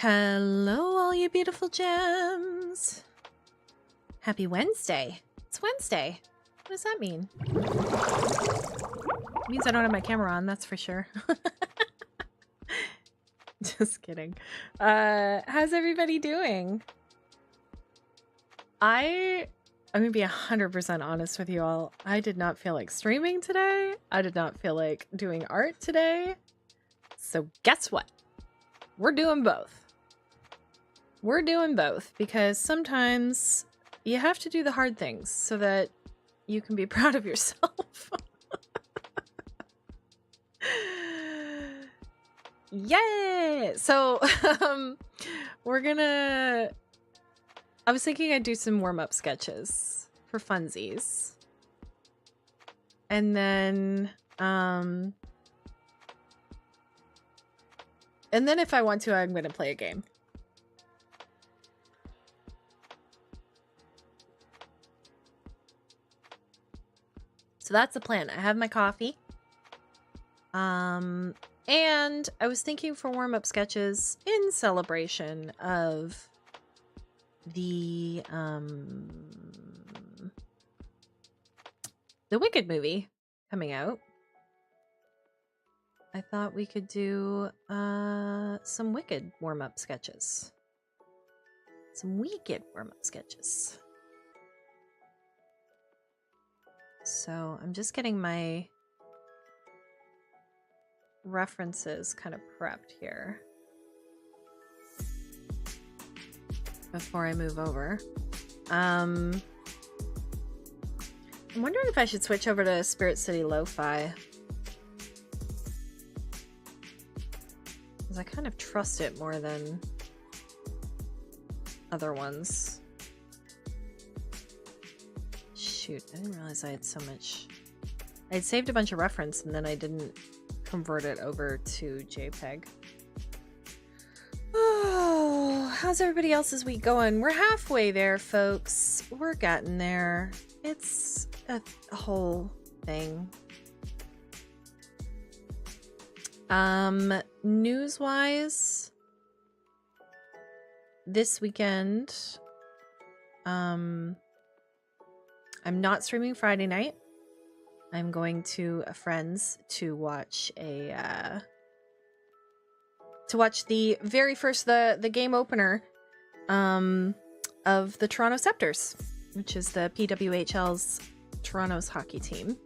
Hello, all you beautiful gems. Happy Wednesday. It's Wednesday. What does that mean? It means I don't have my camera on, that's for sure. Just kidding. How's everybody doing? I'm gonna be 100% honest with you all. I did not feel like streaming today. I did not feel like doing art today. So guess what? We're doing both. We're doing both because sometimes you have to do the hard things so that you can be proud of yourself. Yay! So, we're gonna... I was thinking I'd do some warm-up sketches for funsies. And then if I want to, I'm gonna play a game. So that's the plan. I have my coffee. And I was thinking for warm-up sketches in celebration of the Wicked movie coming out. I thought we could do some Wicked warm-up sketches. Some Wicked warm-up sketches. So I'm just getting my references kind of prepped here before I move over. I'm wondering if I should switch over to Spirit City Lo-Fi, because I kind of trust it more than other ones. Shoot, I didn't realize I had so much. I'd saved a bunch of reference and then I didn't convert it over to JPEG. Oh, how's everybody else's week going? We're halfway there, folks. We're getting there. It's a whole thing. News-wise, this weekend, I'm not streaming Friday night. I'm going to a friend's to watch the very first the game opener of the Toronto Scepters, which is the PWHL's Toronto's hockey team.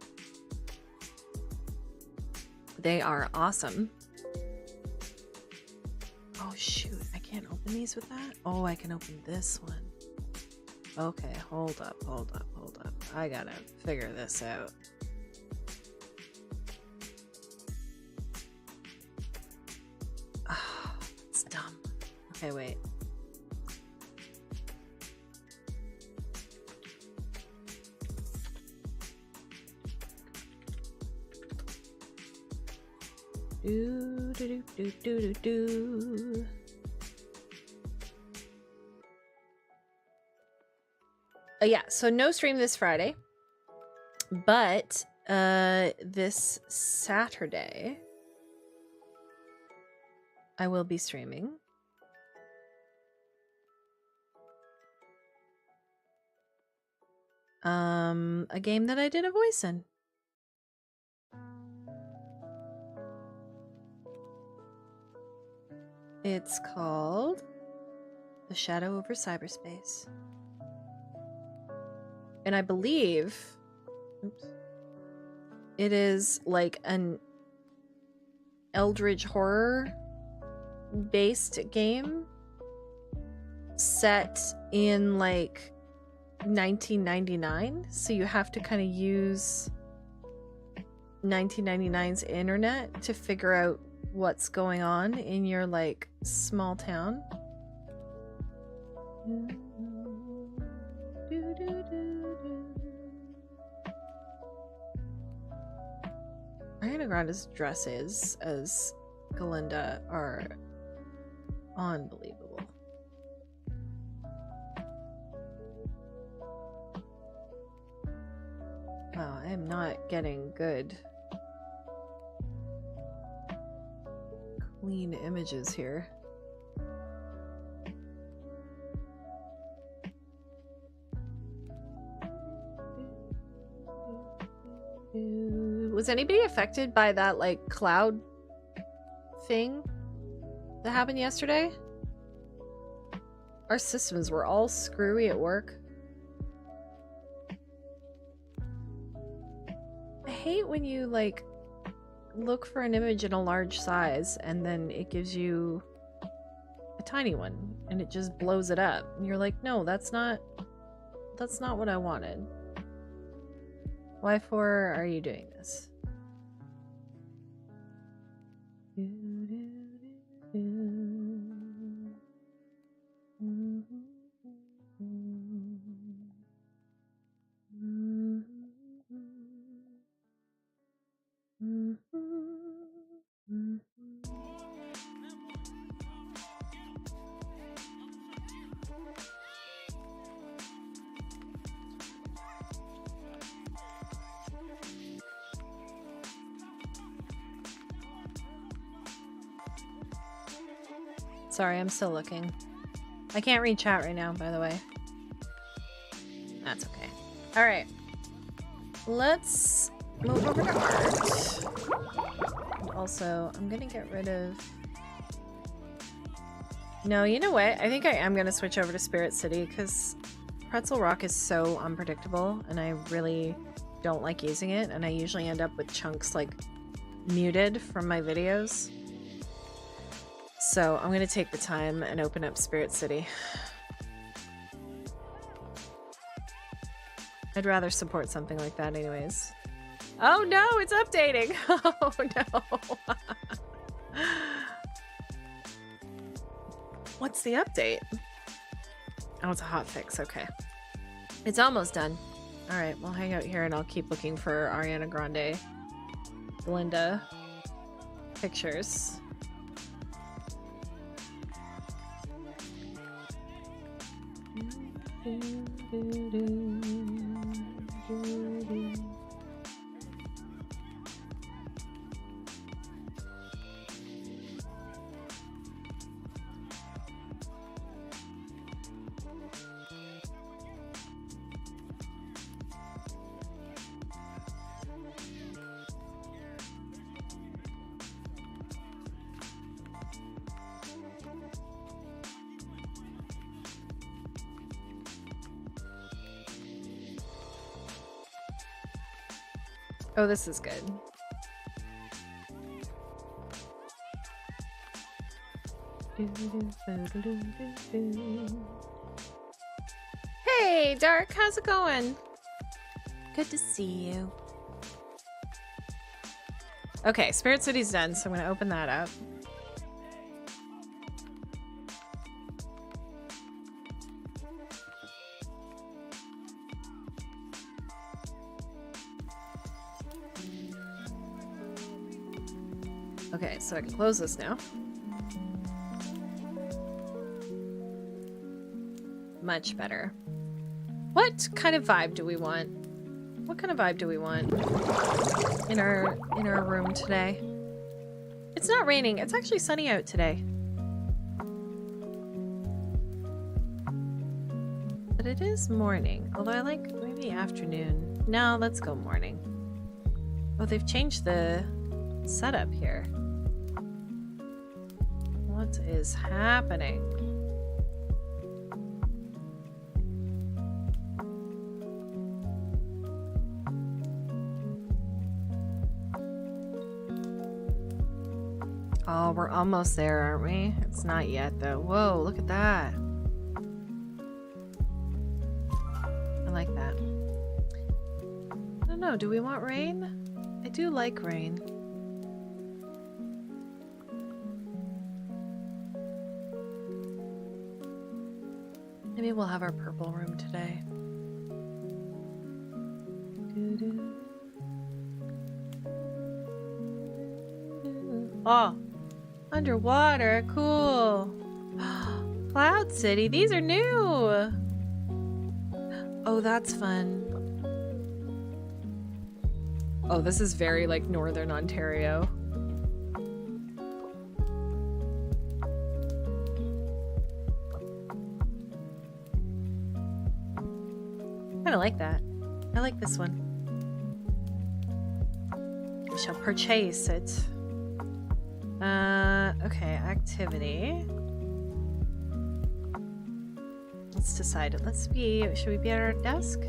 They are awesome. Oh shoot, I can't open these with that? Oh, I can open this one. Okay, hold up. I gotta figure this out. Oh, it's dumb. Okay, wait. Do. Yeah, so no stream this Friday, but this Saturday I will be streaming. A game that I did a voice in. It's called The Shadow Over Cyberspace. And I believe it is like an Eldritch horror based game set in like 1999. So you have to kind of use 1999's internet to figure out what's going on in your like small town. Ariana Grande's dresses as Galinda are unbelievable. Wow, I am not getting good clean images here. Was anybody affected by that, like, cloud thing that happened yesterday? Our systems were all screwy at work. I hate when you, like, look for an image in a large size and then it gives you a tiny one and it just blows it up. And you're like, no, that's not what I wanted. Why for are you doing this? Sorry, I'm still looking. I can't read chat right now, by the way. That's okay. All right. Let's move over to art. And also, I'm gonna get rid of... No, you know what? I think I am gonna switch over to Spirit City because Pretzel Rock is so unpredictable and I really don't like using it, and I usually end up with chunks like muted from my videos. So I'm gonna take the time and open up Spirit City. I'd rather support something like that anyways. Oh no, it's updating! Oh no! What's the update? Oh, it's a hotfix, okay. It's almost done. Alright, we'll hang out here and I'll keep looking for Ariana Grande, Glinda pictures. Oh, this is good. Hey, Dark, how's it going? Good to see you. Okay, Spirit City's done, so I'm gonna open that up. Okay, so I can close this now. Much better. What kind of vibe do we want? What kind of vibe do we want in our room today? It's not raining. It's actually sunny out today. But it is morning. Although I like maybe afternoon. No, let's go morning. Oh, they've changed the setup here. What is happening? Oh, we're almost there, aren't we? It's not yet, though. Whoa, look at that. I like that. I don't know, do we want rain? I do like rain. Maybe we'll have our purple room today. Oh, underwater, cool. Cloud City, these are new. Oh, that's fun. Oh, this is very like Northern Ontario. I like that. I like this one. shall purchase it. Okay, activity. Let's decide it. Should we be at our desk?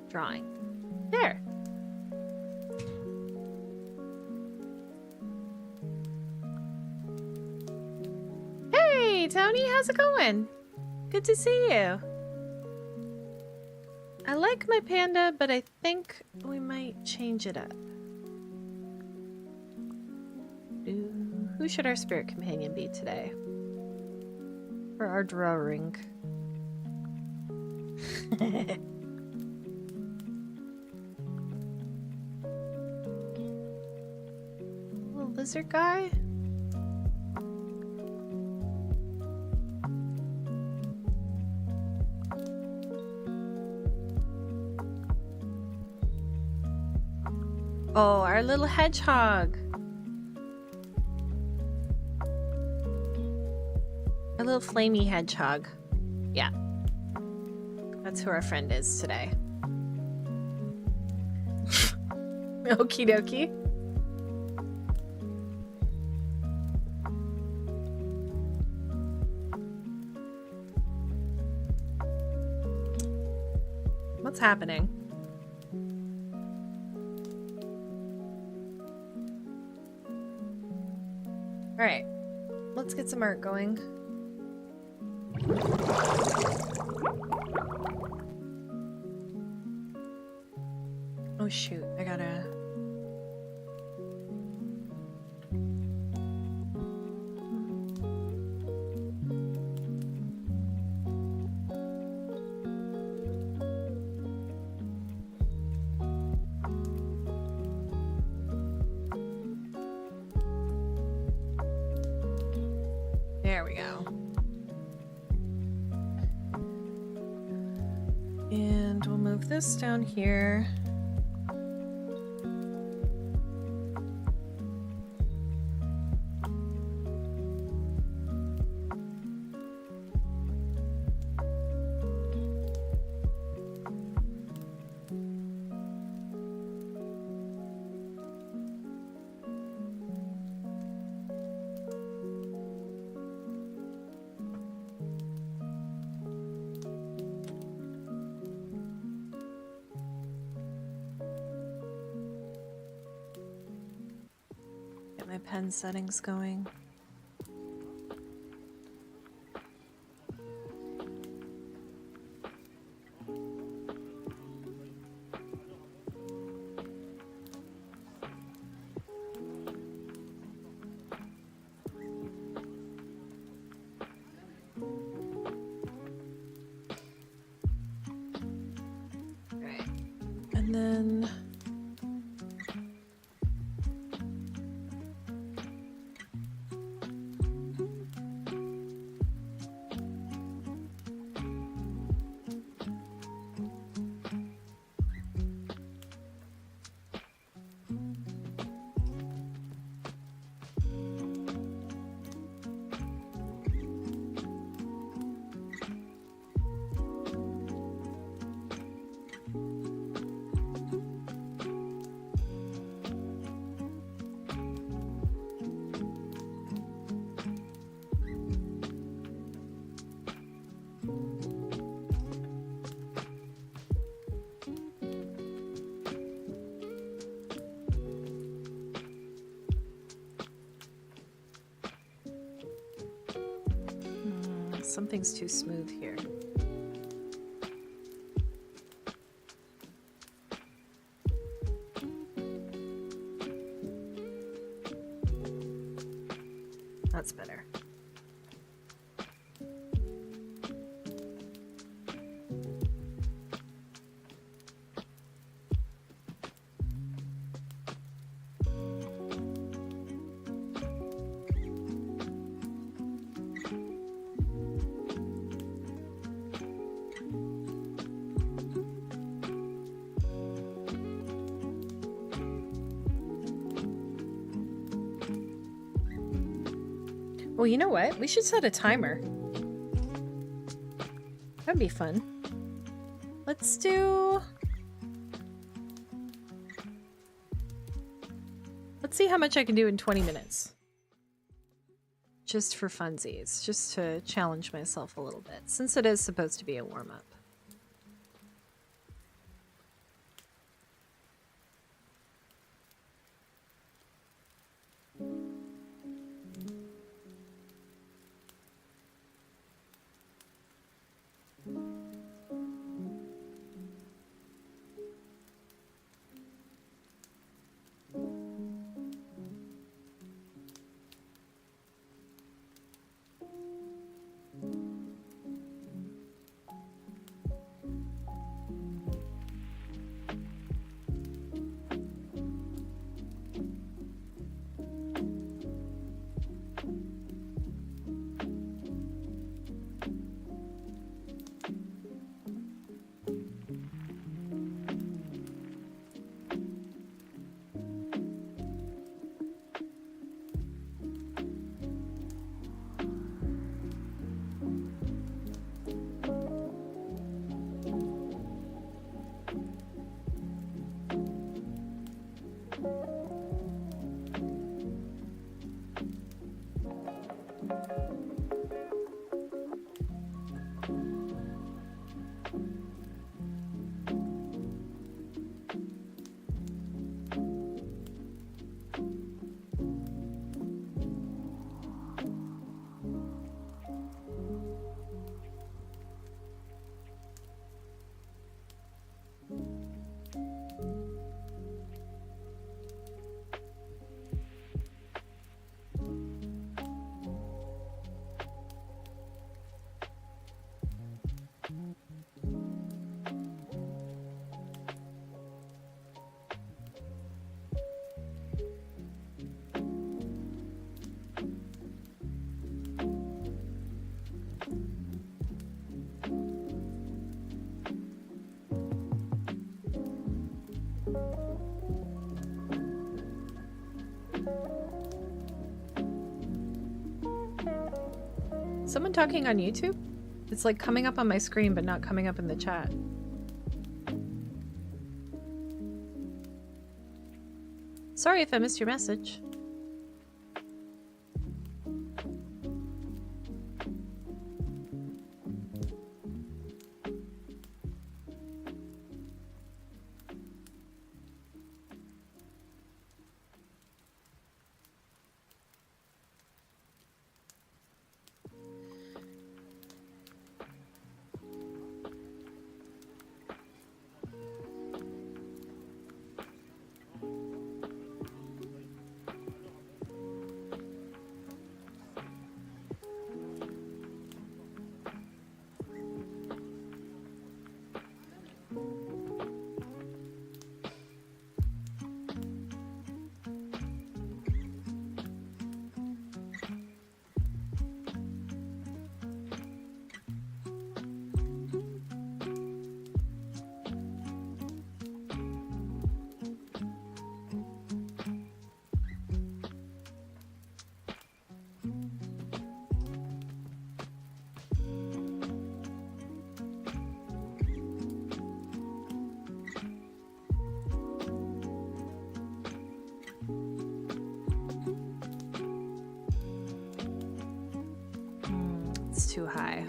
Drawing. There. Hey, Tony, how's it going? Good to see you. I like my panda, but I think we might change it up. Who should our spirit companion be today? For our drawing. Little lizard guy? Oh, our little hedgehog. Our little flamey hedgehog. Yeah. That's who our friend is today. Okie dokie. What's happening? Alright, let's get some art going. Oh shoot, I gotta... There we go. And we'll move this down here. My pen settings going. Right. And then something's too smooth here. That's better. Well, you know what? We should set a timer. That'd be fun. Let's do... Let's see how much I can do in 20 minutes. Just for funsies, just to challenge myself a little bit, since it is supposed to be a warm-up. Someone talking on YouTube? It's like coming up on my screen, but not coming up in the chat. Sorry if I missed your message. Too high.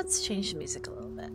Let's change the music a little bit.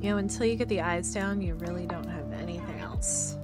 You know, until you get the eyes down, you really don't have anything else.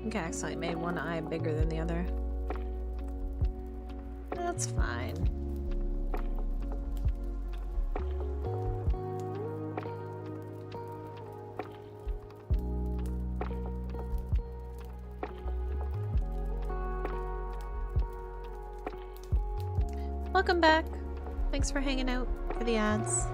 I think I accidentally made one eye bigger than the other. That's fine. Welcome back. Thanks for hanging out for the ads.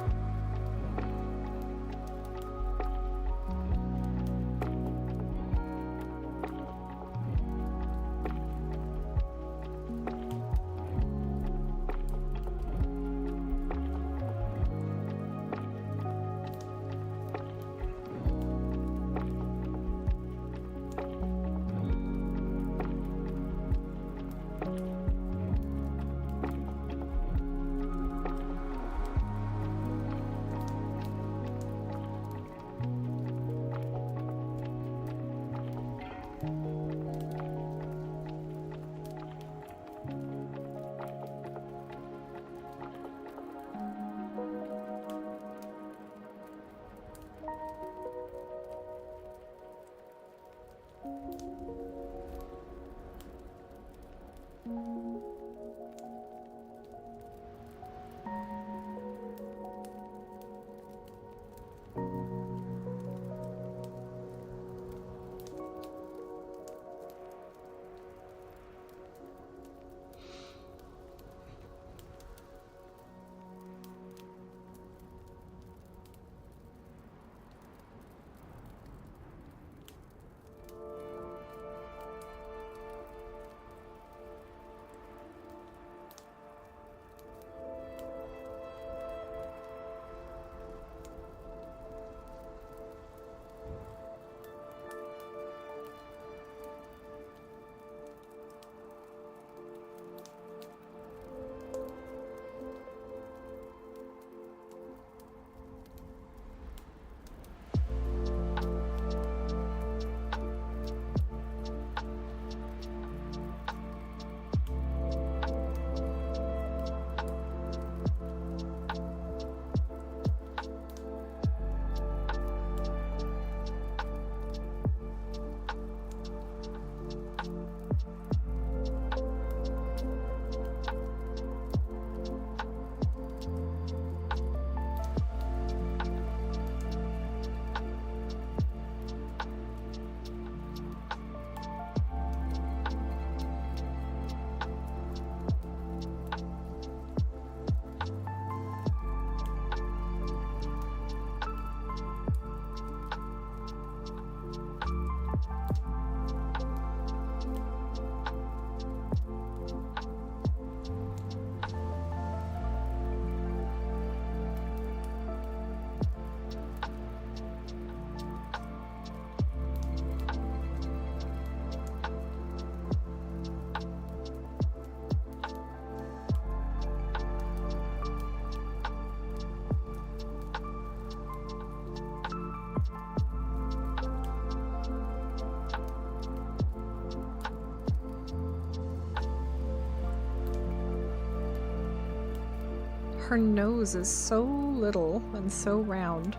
her nose is so little and so round.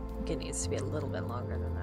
I think it needs to be a little bit longer than that.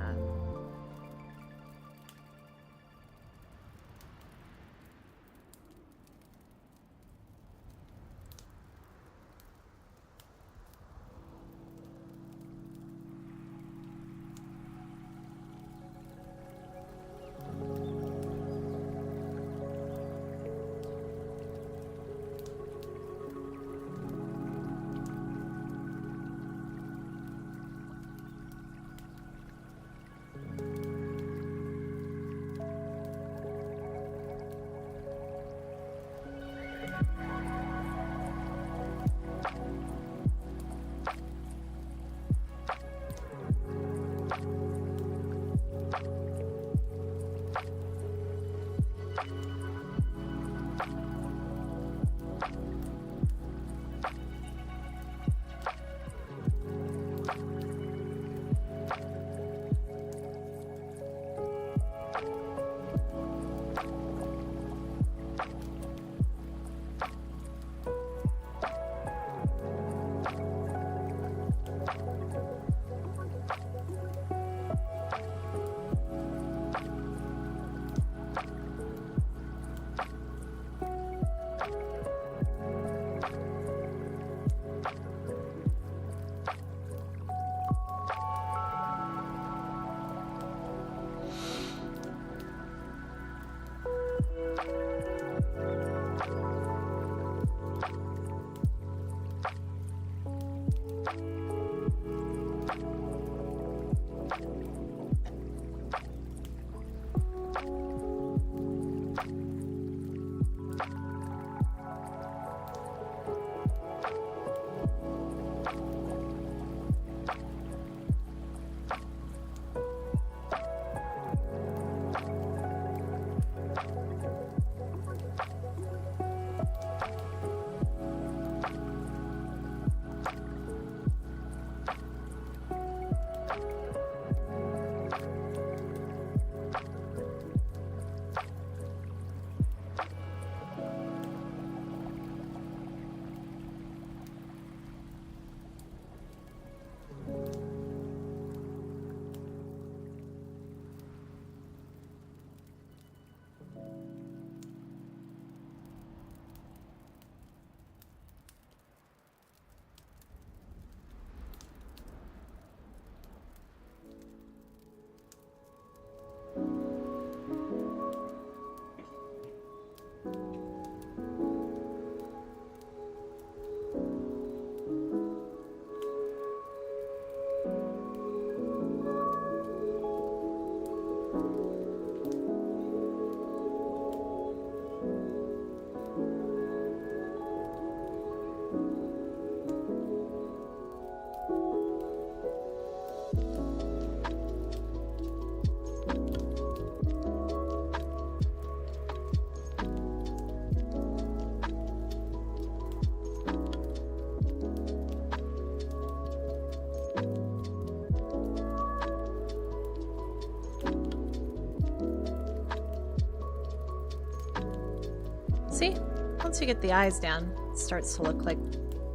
See? Once you get the eyes down, it starts to look like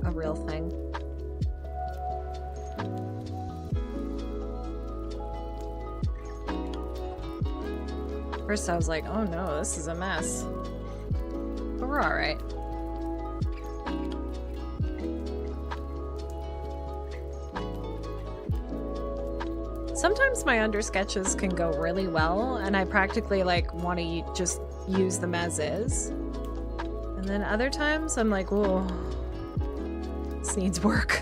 a real thing. First I was like, oh no, this is a mess. But we're alright. Sometimes my undersketches can go really well, and I practically like want to just use them as is. And then other times I'm like, whoa, this needs work.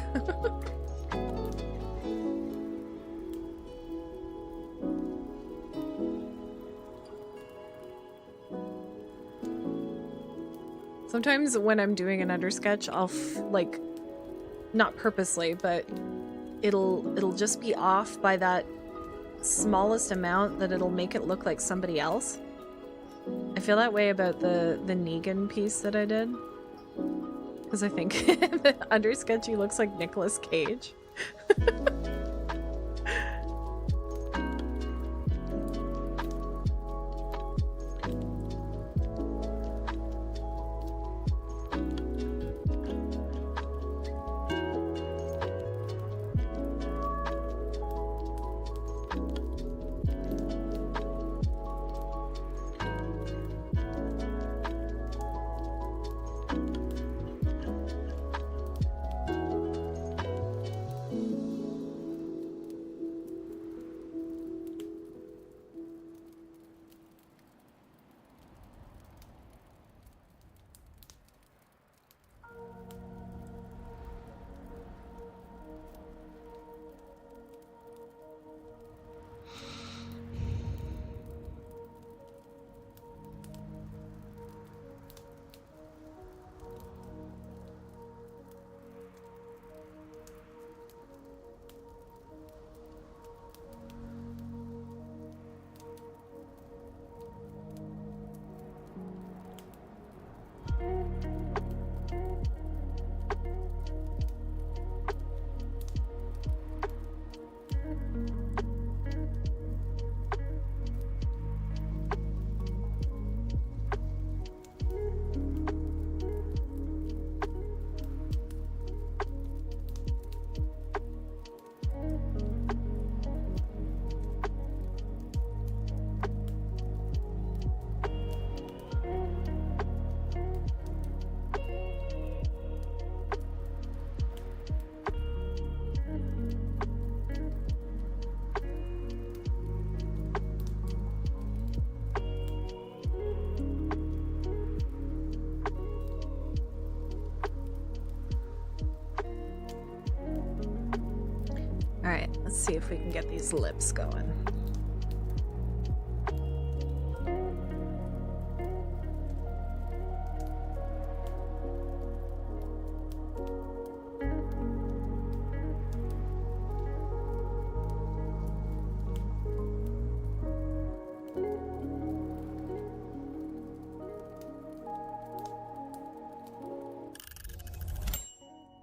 Sometimes when I'm doing an undersketch, I'll like, not purposely, but it'll just be off by that smallest amount that it'll make it look like somebody else. I feel that way about the Negan piece that I did. Because I think the undersketchy looks like Nicolas Cage. Alright, let's see if we can get these lips going.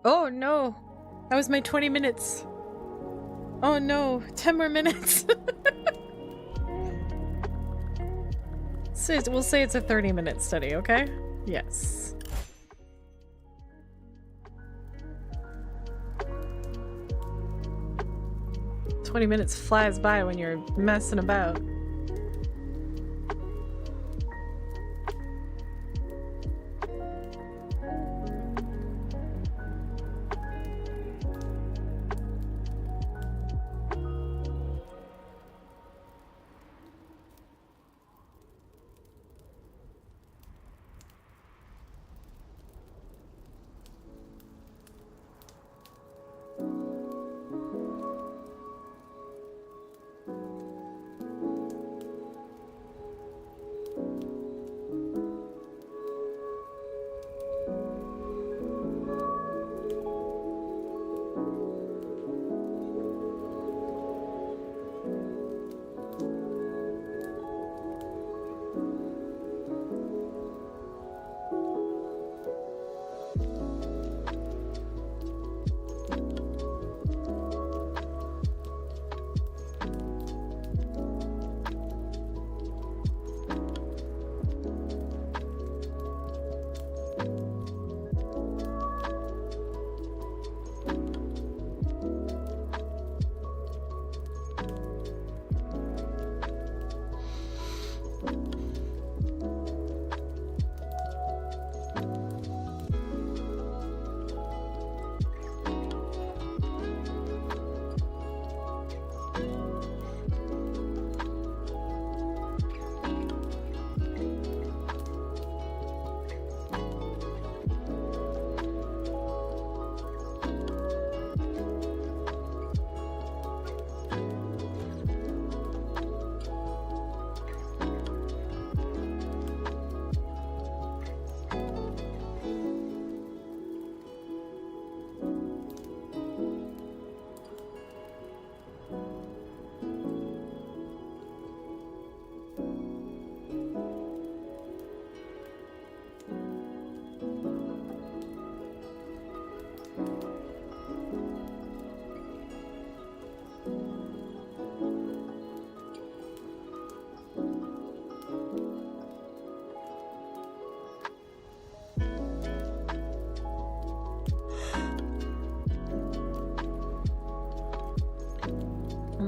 Oh no! That was my 20 minutes. Oh no, 10 more minutes. So we'll say it's a 30-minute study, okay? Yes. "20 minutes flies by when you're messing about."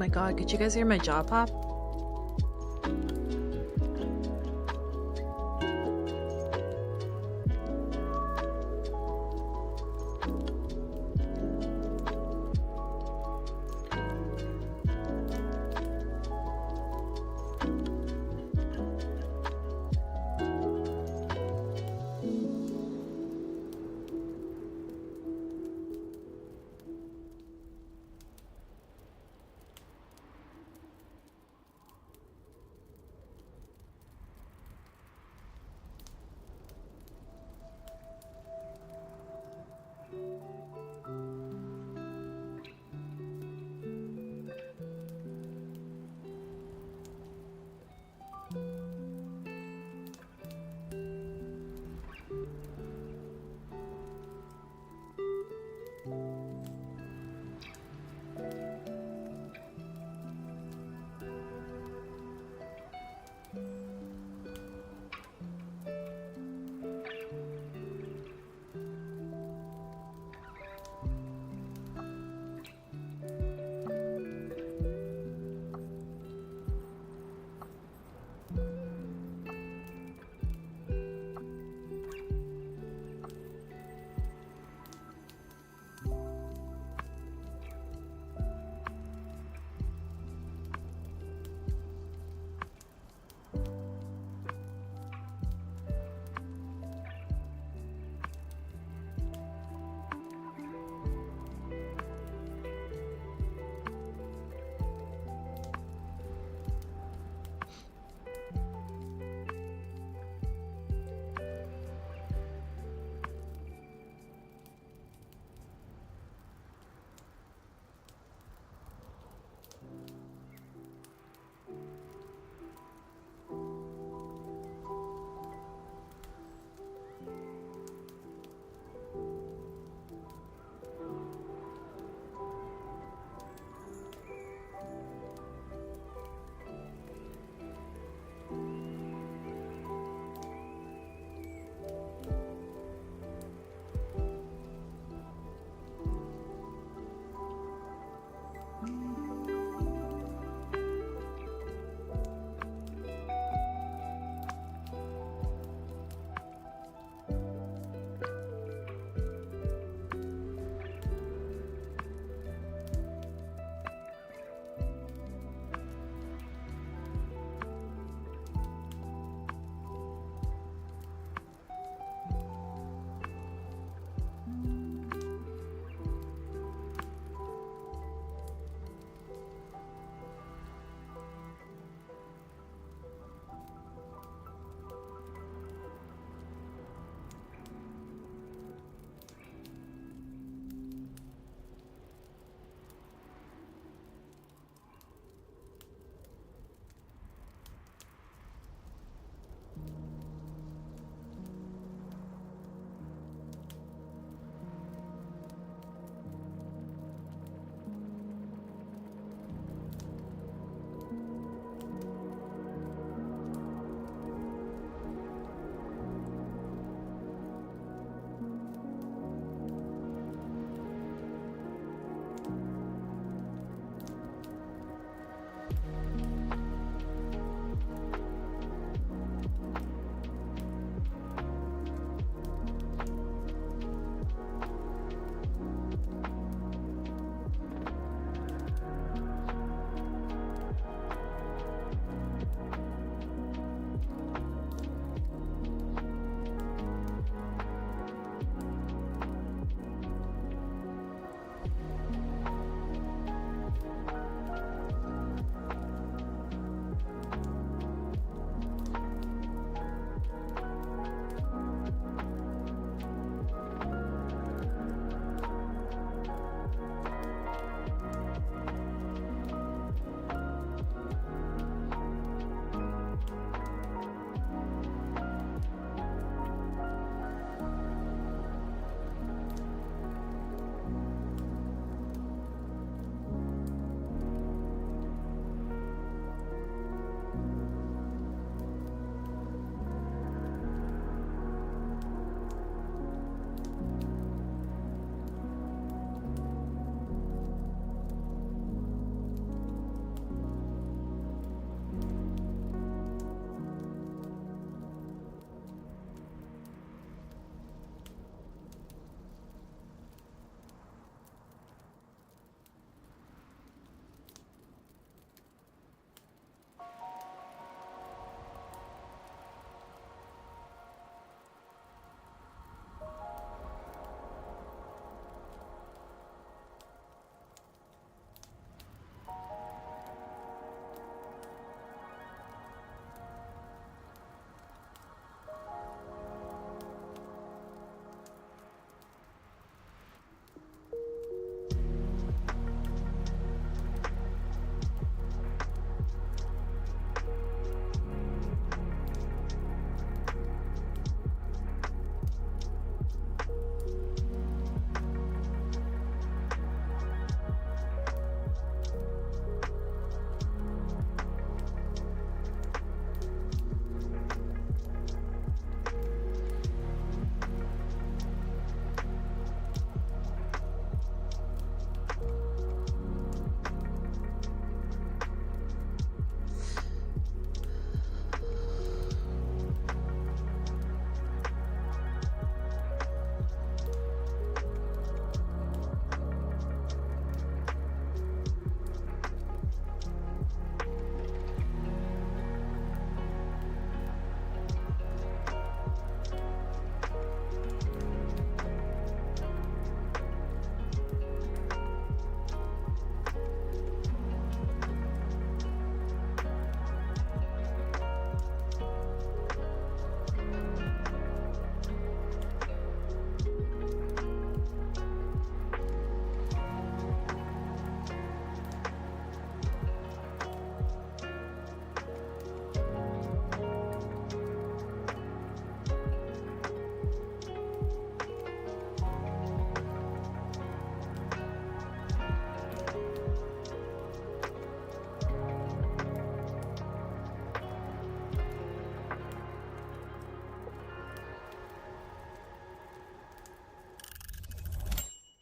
my god, could you guys hear my jaw pop?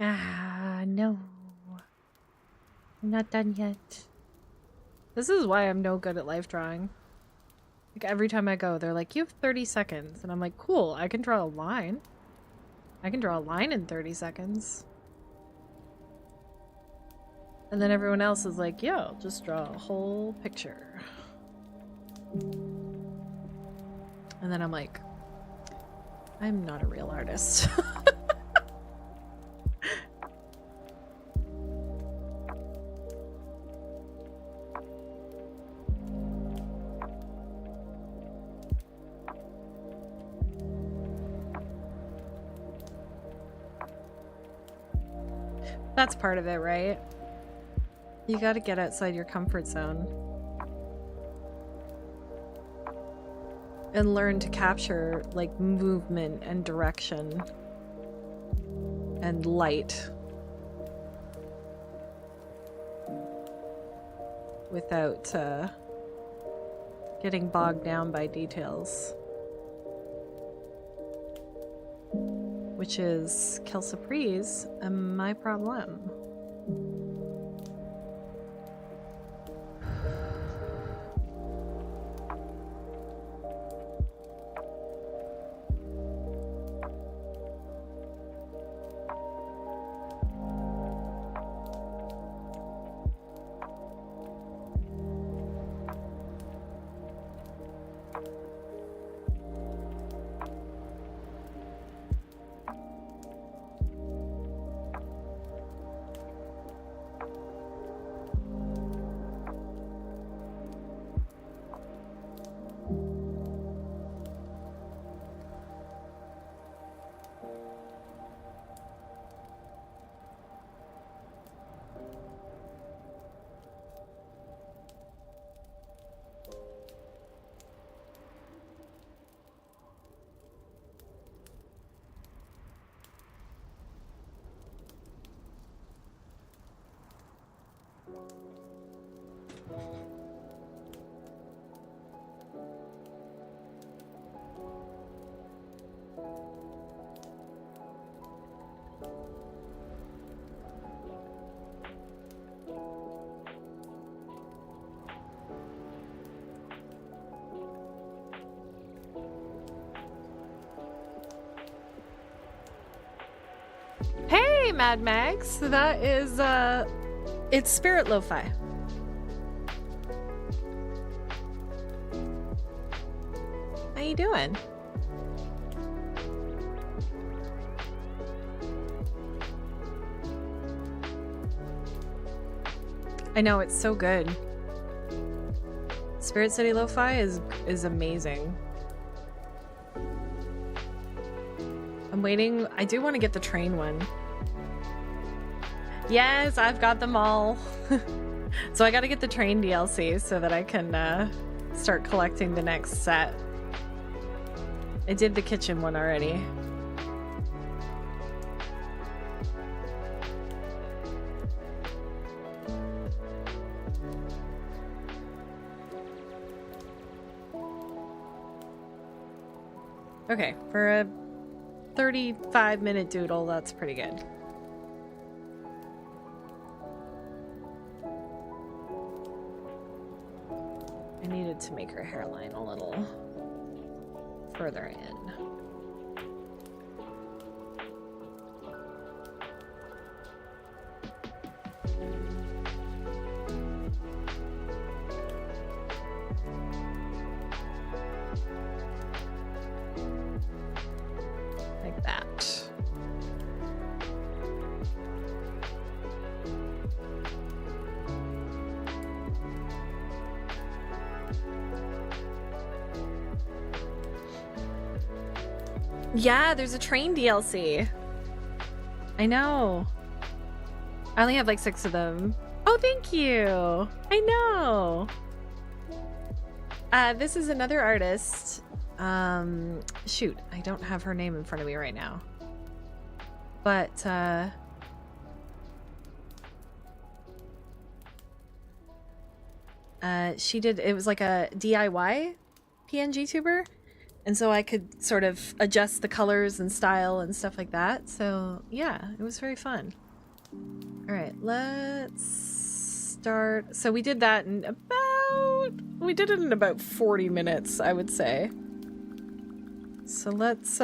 Ah, no. I'm not done yet. This is why I'm no good at life drawing. Like, every time I go, they're like, you have 30 seconds. And I'm like, cool, I can draw a line. I can draw a line in 30 seconds. And then everyone else is like, yo, just draw a whole picture. And then I'm like, I'm not a real artist. That's part of it, right? You gotta get outside your comfort zone. And learn to capture, like, movement and direction. And light. Without, getting bogged down by details. Which is, quelle surprise, my problem. Hey, Mad Max. That is, it's Spirit Lo-Fi. How you doing? I know, it's so good. Spirit City Lo-Fi is amazing. I'm waiting. I do want to get the train one. Yes, I've got them all. So I got to get the train DLC so that I can start collecting the next set. I did the kitchen one already. Okay, for a 35-minute doodle, that's pretty good. I needed to make her hairline a little further in. Like that. Yeah, there's a train DLC. I know. I only have like 6 of them. Oh, thank you. I know. This is another artist. Shoot, I don't have her name in front of me right now. But, she did, it was like a DIY PNG tuber. And so I could sort of adjust the colors and style and stuff like that. So yeah, it was very fun. All right, let's start. So we did that in we did it in about 40 minutes, I would say. So let's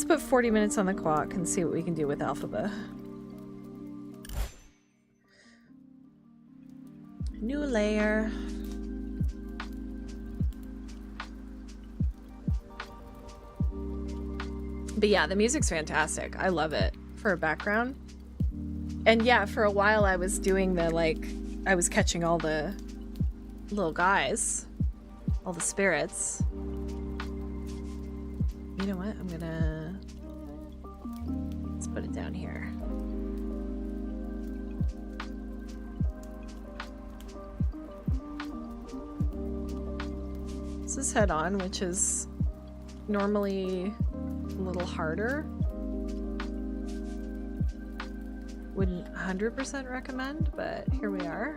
put 40 minutes on the clock and see what we can do with Alphaba. New layer. But yeah, the music's fantastic. I love it for a background. And yeah, for a while I was doing the, like, I was catching all the little guys, all the spirits. You know what? Let's put it down here. This is head on, which is normally a little harder. Wouldn't 100% recommend, but here we are.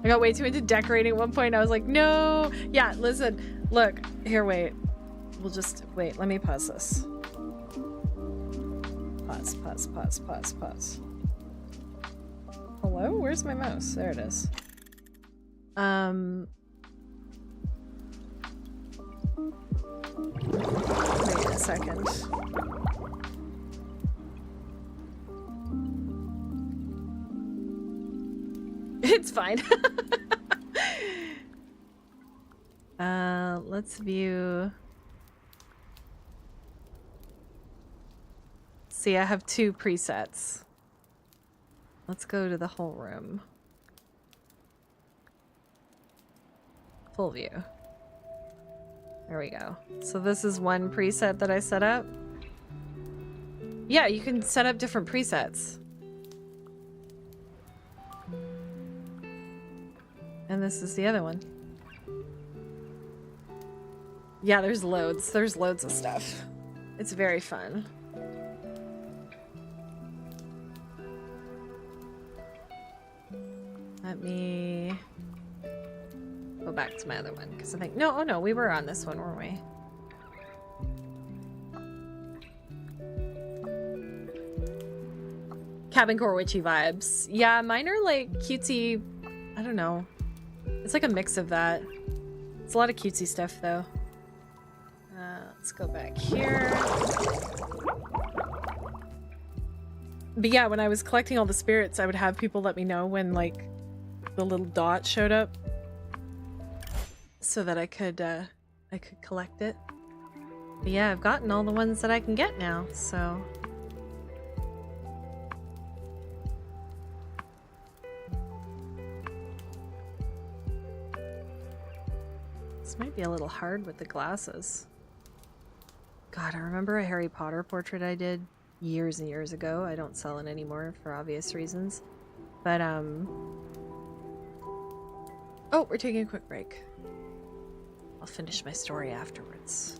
I got way too into decorating at one point. I was like, no. Yeah, listen, look, here, wait. We'll just, wait, let me pause this. Pause. Hello? Where's my mouse? There it is. Wait a second. It's fine. Let's view. See, I have 2 presets. Let's go to the whole room. Full view. There we go. So this is one preset that I set up. Yeah, you can set up different presets. And this is the other one. Yeah, there's loads. There's loads of stuff. It's very fun. Let me go back to my other one because I think oh no, we were on this one, weren't we? Cabin Core Witchy vibes. Yeah, mine are like cutesy. I don't know. It's like a mix of that. It's a lot of cutesy stuff though. Let's go back here. But yeah, when I was collecting all the spirits, I would have people let me know when like the little dot showed up so that I could collect it. But yeah, I've gotten all the ones that I can get now, so. This might be a little hard with the glasses. God, I remember a Harry Potter portrait I did years and years ago. I don't sell it anymore for obvious reasons. But, oh, we're taking a quick break. I'll finish my story afterwards.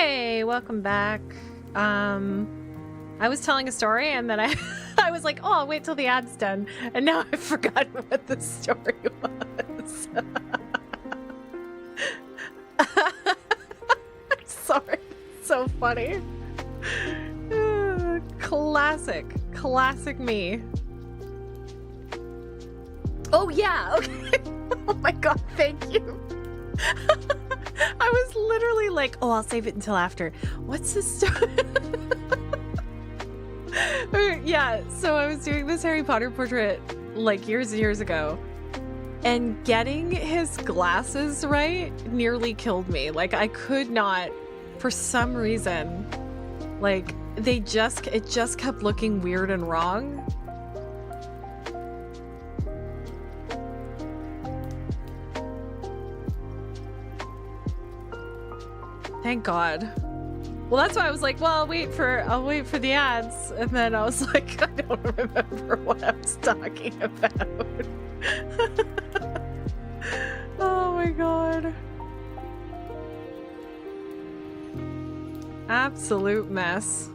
Hey, welcome back. I was telling a story and then I I was like, oh, I'll wait till the ad's done. And now I've forgotten what the story was. Sorry. So funny. Classic. Classic me. Oh, yeah. Okay. Oh my god, thank you. I was literally like, oh, I'll save it until after. What's this story? Yeah, so I was doing this Harry Potter portrait like years and years ago, and getting his glasses right nearly killed me. Like, I could not, for some reason, like, it just kept looking weird and wrong. Thank God. Well, that's why I was like, well, I'll wait for the ads. And then I was like, I don't remember what I was talking about. Oh my God. Absolute mess.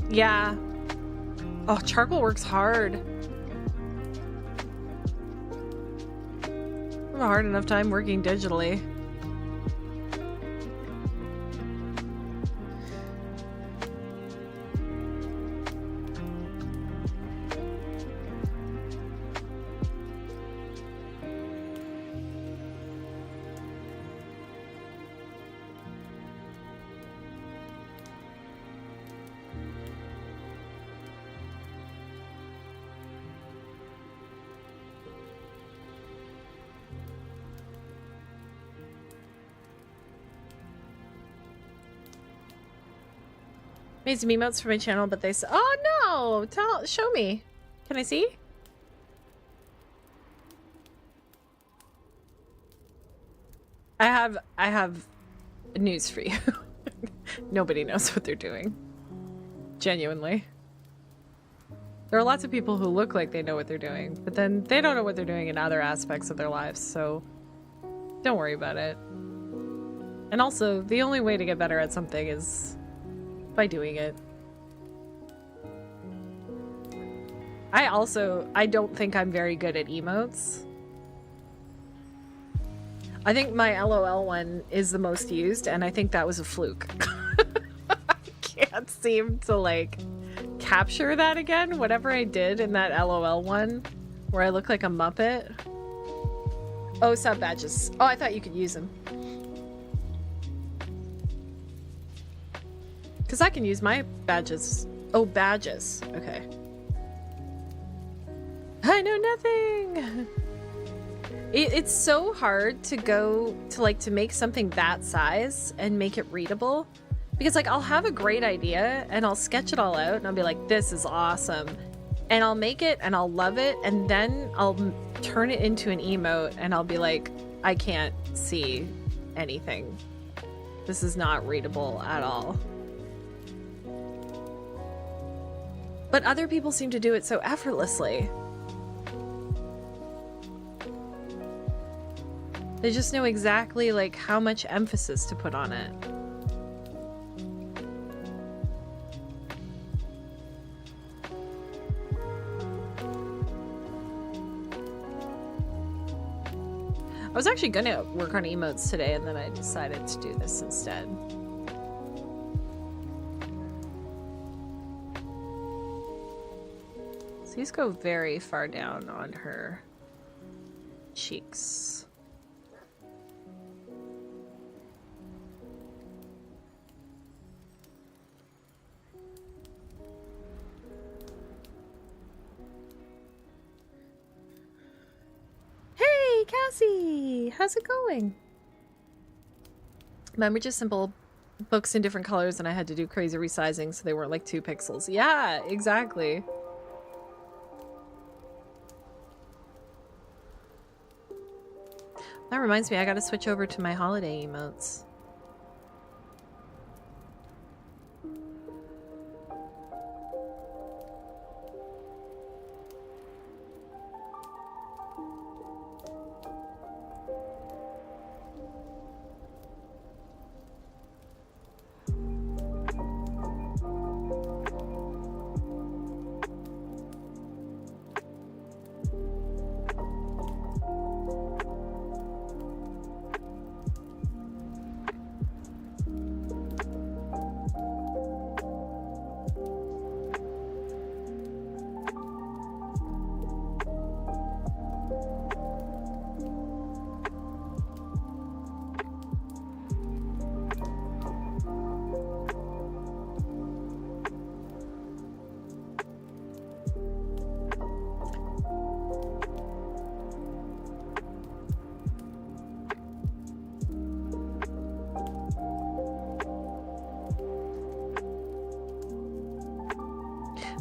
Yeah. Oh, charcoal works hard. I have a hard enough time working digitally. Made some emotes for my channel, but they said, "Oh no! Show me. Can I see?" I have news for you. Nobody knows what they're doing. Genuinely. There are lots of people who look like they know what they're doing, but then they don't know what they're doing in other aspects of their lives, so don't worry about it. And also, the only way to get better at something is by doing it. I don't think I'm very good at emotes. I think my LOL one is the most used, and I think that was a fluke. I can't seem to, like, capture that again. Whatever I did in that LOL one, where I look like a Muppet. Oh, sub badges. Oh, I thought you could use them. Because I can use my badges. Oh, badges. Okay. I know nothing! It's so hard to go to, like, to make something that size and make it readable. Because, like, I'll have a great idea and I'll sketch it all out and I'll be like, this is awesome. And I'll make it and I'll love it, and then I'll turn it into an emote and I'll be like, I can't see anything. This is not readable at all. But other people seem to do it so effortlessly. They just know exactly, like, how much emphasis to put on it. I was actually gonna work on emotes today, and then I decided to do this instead. So these go very far down on her cheeks. Hey, Cassie! How's it going? Remember, just simple books in different colors, and I had to do crazy resizing so they weren't like 2 pixels. Yeah, exactly. That reminds me, I gotta switch over to my holiday emotes.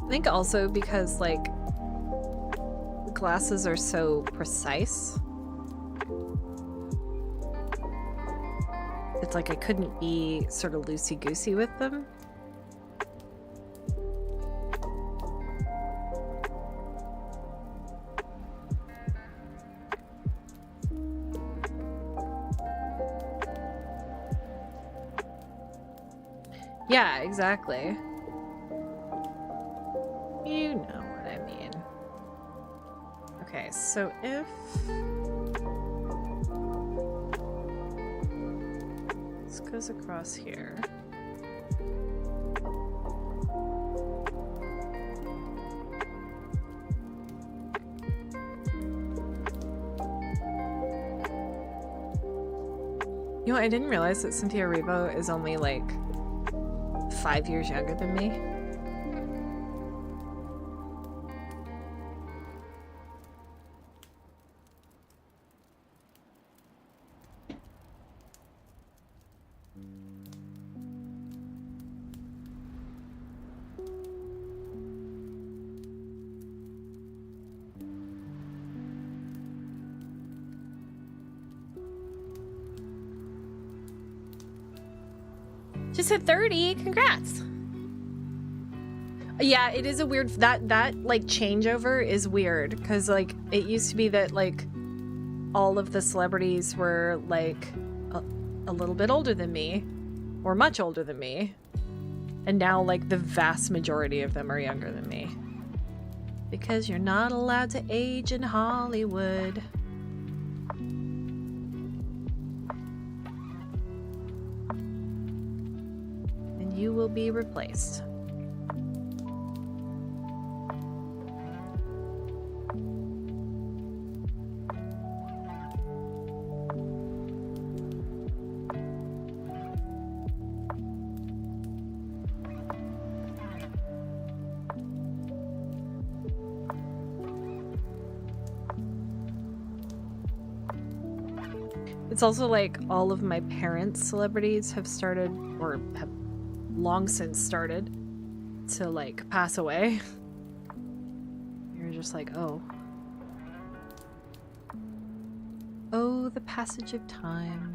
I think also because, like, glasses are so precise. It's like I couldn't be sort of loosey-goosey with them. Yeah, exactly. You know what I mean. Okay, so if... this goes across here. You know, I didn't realize that Cynthia Erivo is only like 5 years younger than me. Just hit 30. Congrats. Yeah, it is a weird that like changeover is weird because like it used to be that like all of the celebrities were like a little bit older than me or much older than me, and now like the vast majority of them are younger than me because you're not allowed to age in Hollywood. You will be replaced. It's also like all of my parents' celebrities have started or have long since started to like pass away. You're just like, oh, the passage of time.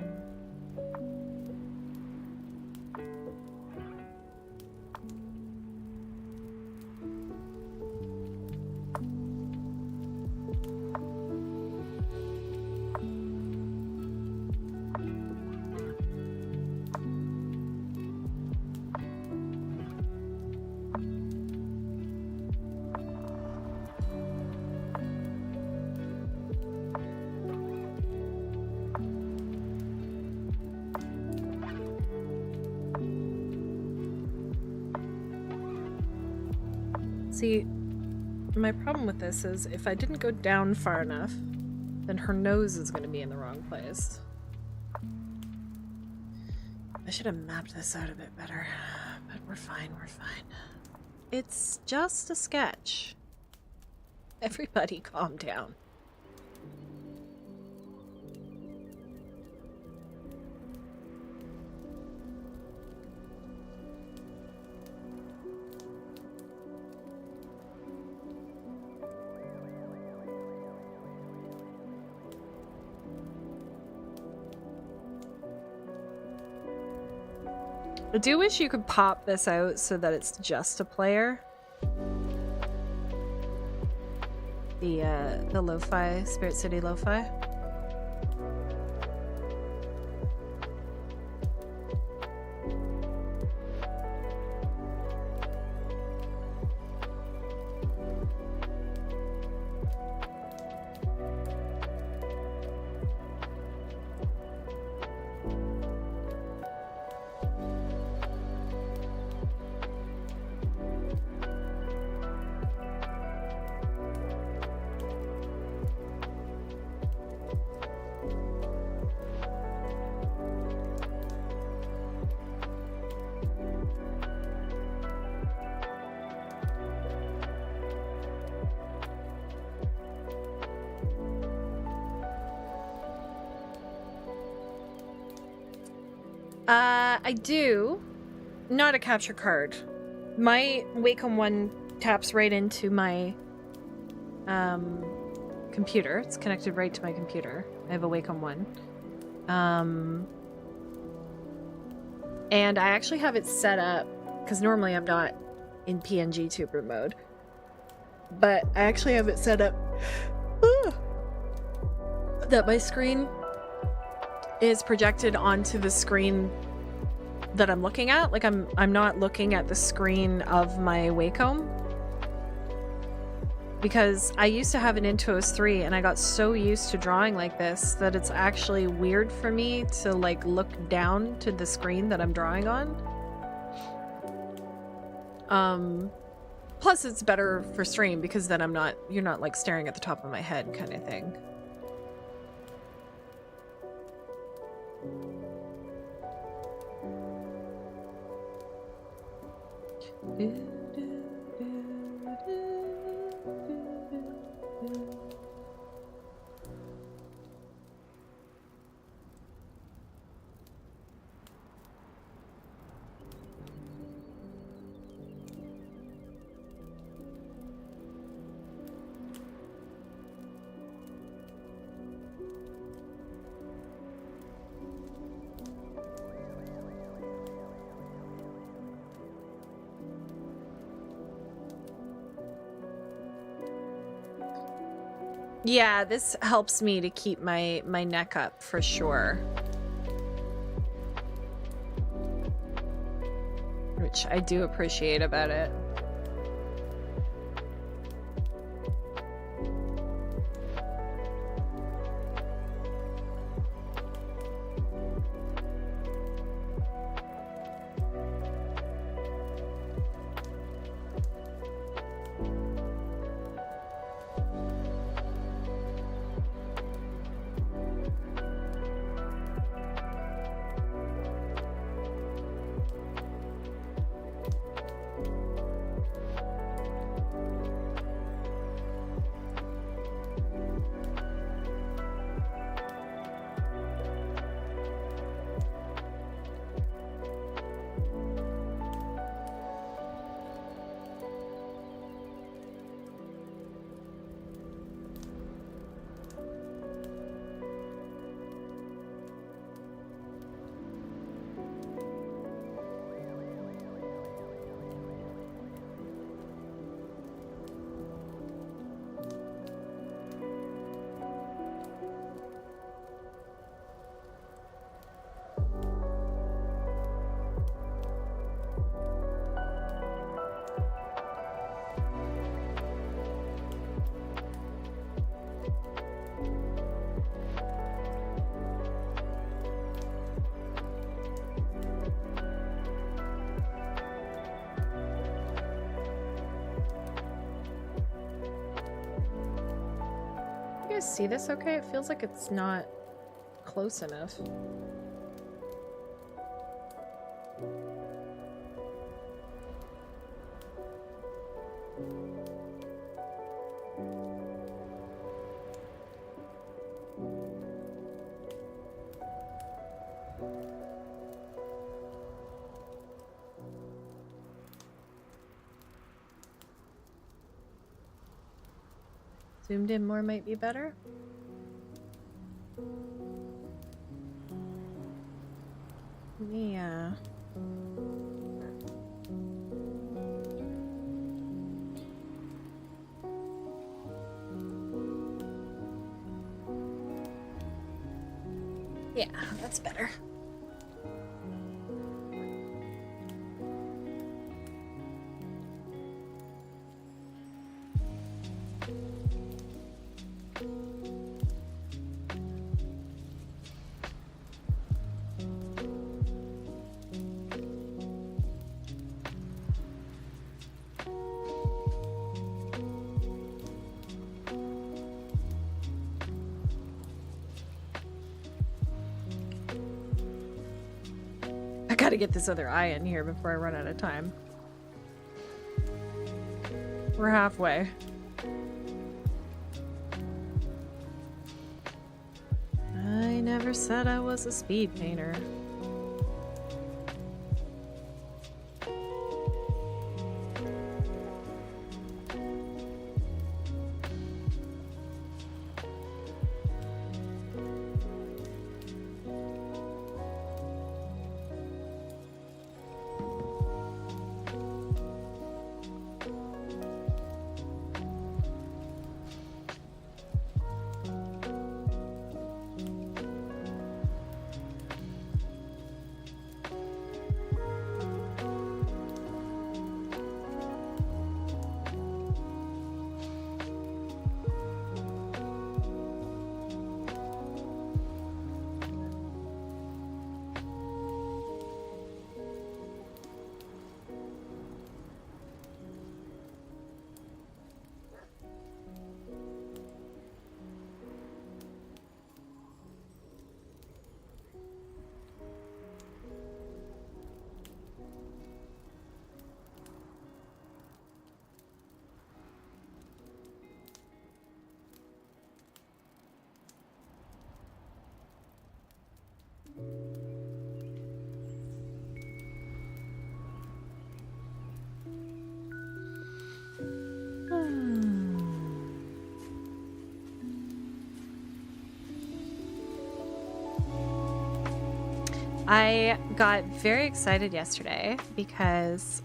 See, my problem with this is if I didn't go down far enough, then her nose is going to be in the wrong place. I should have mapped this out a bit better, but we're fine, we're fine. It's just a sketch. Everybody calm down. I do wish you could pop this out so that it's just a player. The lo-fi, Spirit City lo-fi. I do. Not a capture card. My Wacom 1 taps right into my computer. It's connected right to my computer. I have a Wacom 1. And I actually have it set up, because normally I'm not in PNG tuber mode, but I actually have it set up that my screen is projected onto the screen that I'm looking at. Like I'm not looking at the screen of my Wacom, because I used to have an Intuos 3 and I got so used to drawing like this that it's actually weird for me to like look down to the screen that I'm drawing on. Plus it's better for stream because then you're not like staring at the top of my head kind of thing. Yeah, this helps me to keep my neck up for sure. Which I do appreciate about it. See this okay? It feels like it's not close enough. Zoomed in more might be better. Yeah. Yeah, that's better. Gotta get this other eye in here before I run out of time. We're halfway. I never said I was a speed painter. I got very excited yesterday because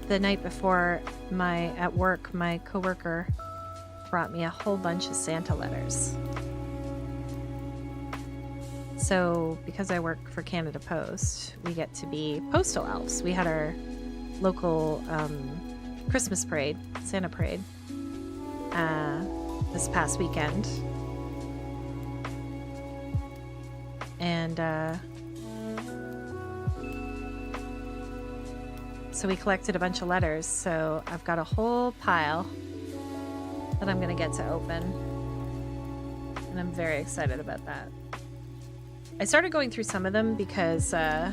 the night before at work, my coworker brought me a whole bunch of Santa letters. So because I work for Canada Post, we get to be postal elves. We had our local Christmas parade, Santa parade, this past weekend. And so we collected a bunch of letters. So I've got a whole pile that I'm going to get to open. And I'm very excited about that. I started going through some of them because there's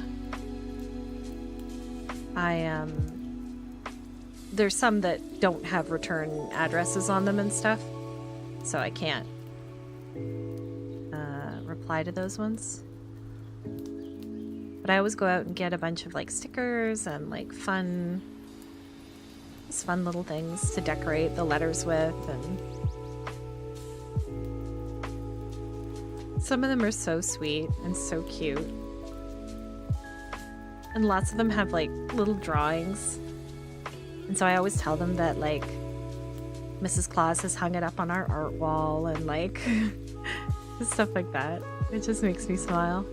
some that don't have return addresses on them and stuff. So I can't reply to those ones. But I always go out and get a bunch of like stickers and like fun little things to decorate the letters with, and some of them are so sweet and so cute. And lots of them have like little drawings. And so I always tell them that like Mrs. Claus has hung it up on our art wall and like stuff like that. It just makes me smile.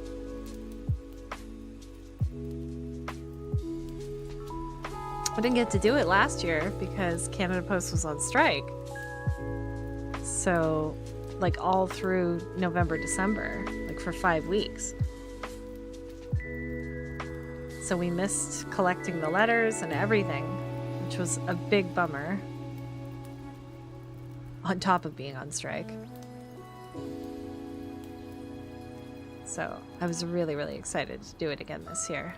I didn't get to do it last year because Canada Post was on strike. So, like all through November, December, like for 5 weeks. So we missed collecting the letters and everything, which was a big bummer. On top of being on strike. So I was really, really excited to do it again this year.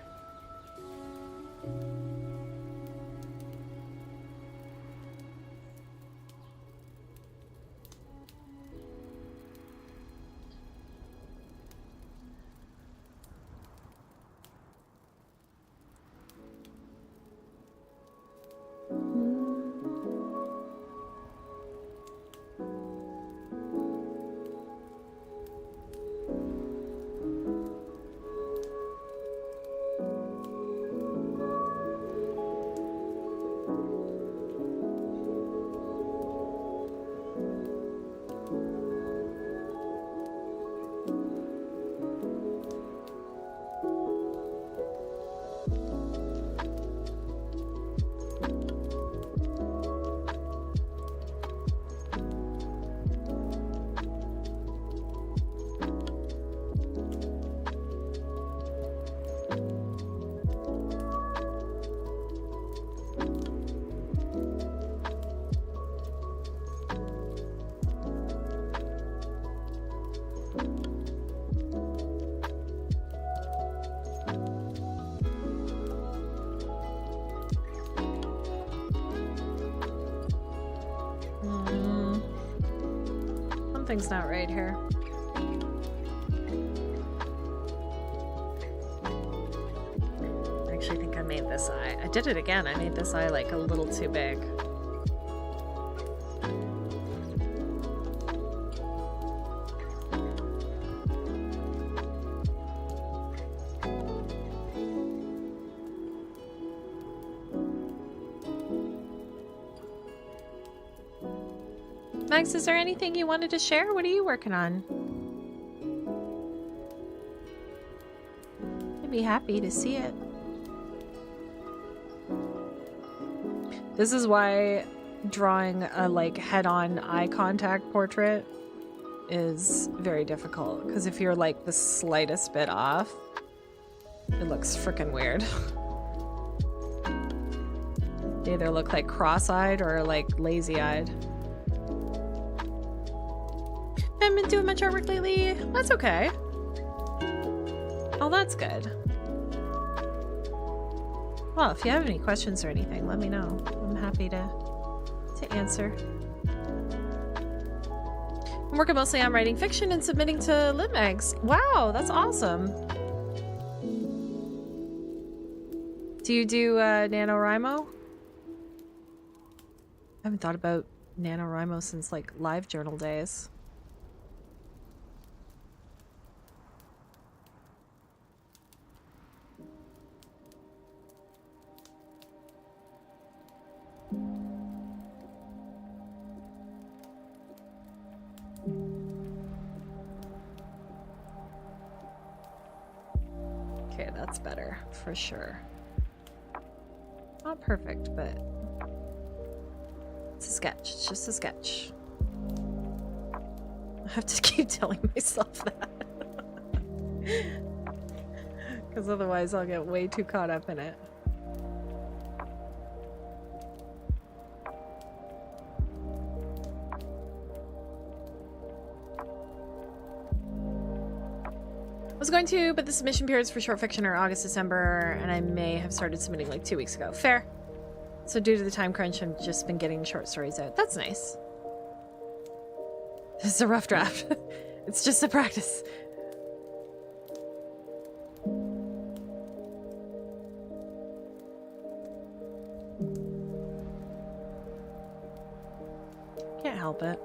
Something's not right here. I actually think I made this eye. I did it again. I made this eye like a little too big. Max, is there anything you wanted to share? What are you working on? I'd be happy to see it. This is why drawing a like head-on eye contact portrait is very difficult, because if you're like the slightest bit off, it looks freaking weird. They either look like cross-eyed or like lazy-eyed. I haven't been doing much artwork lately. That's okay. Oh, that's good. Well, if you have any questions or anything, let me know. I'm happy to answer. I'm working mostly on writing fiction and submitting to LitMags. Wow, that's awesome. Do you do NaNoWriMo? I haven't thought about NaNoWriMo since like LiveJournal days. Okay, that's better, for sure. Not perfect, but it's a sketch. It's just a sketch. I have to keep telling myself that. Because otherwise I'll get way too caught up in it. I was going to, but the submission periods for short fiction are August, December, and I may have started submitting like 2 weeks ago. Fair. So due to the time crunch, I've just been getting short stories out. That's nice. This is a rough draft. It's just a practice. Can't help it.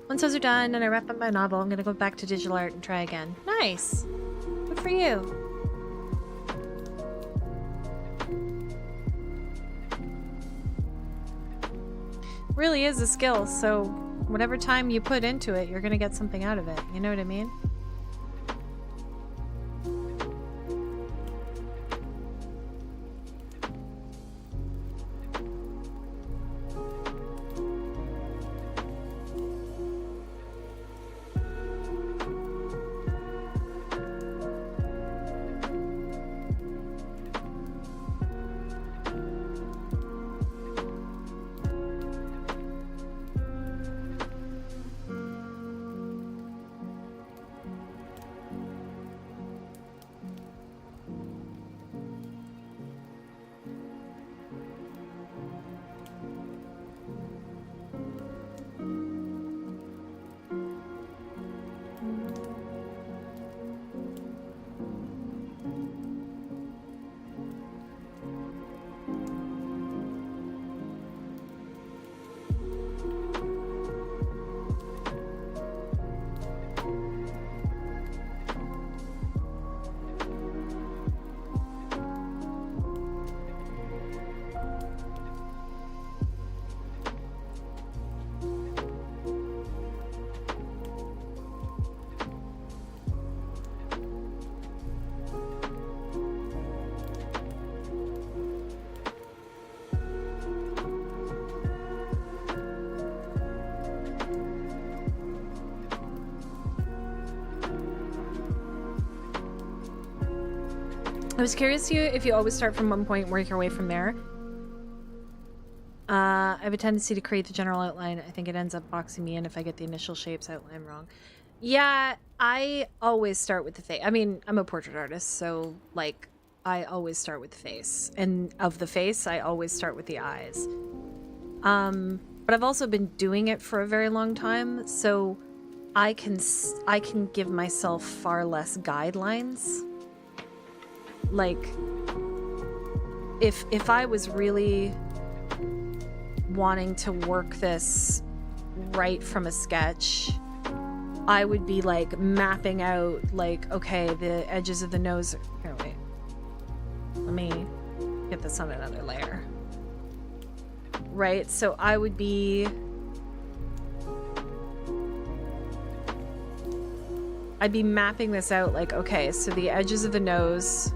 Once those are done and I wrap up my novel, I'm gonna go back to digital art and try again. Nice! Good for you. Really is a skill, so whatever time you put into it, you're gonna get something out of it. You know what I mean? I was curious if you always start from one point and work your way from there. I have a tendency to create the general outline. I think it ends up boxing me in if I get the initial shapes outline wrong. Yeah, I always start with the face. I mean, I'm a portrait artist, so like I always start with the face. And of the face, I always start with the eyes. But I've also been doing it for a very long time, so I can give myself far less guidelines. Like, if I was really wanting to work this right from a sketch, I would be like mapping out like, okay, the edges of the nose. Here, wait. Let me get this on another layer. Right? So I would be... I'd be mapping this out like, okay, so the edges of the nose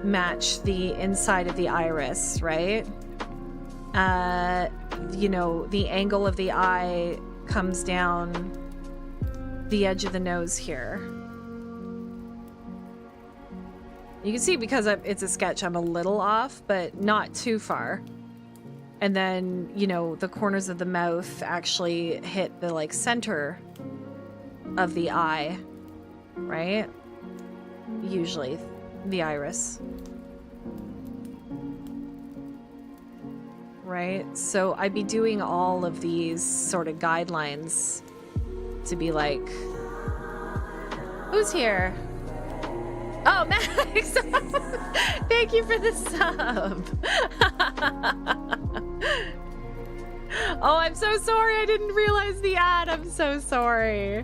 match the inside of the iris, right? You know, the angle of the eye comes down the edge of the nose here. You can see because it's a sketch, I'm a little off, but not too far. And then, you know, the corners of the mouth actually hit the like center of the eye, right? Usually the iris. Right? So I'd be doing all of these sort of guidelines to be like, who's here? Oh, Max! Thank you for the sub. Oh, I'm so sorry. I didn't realize the ad. I'm so sorry.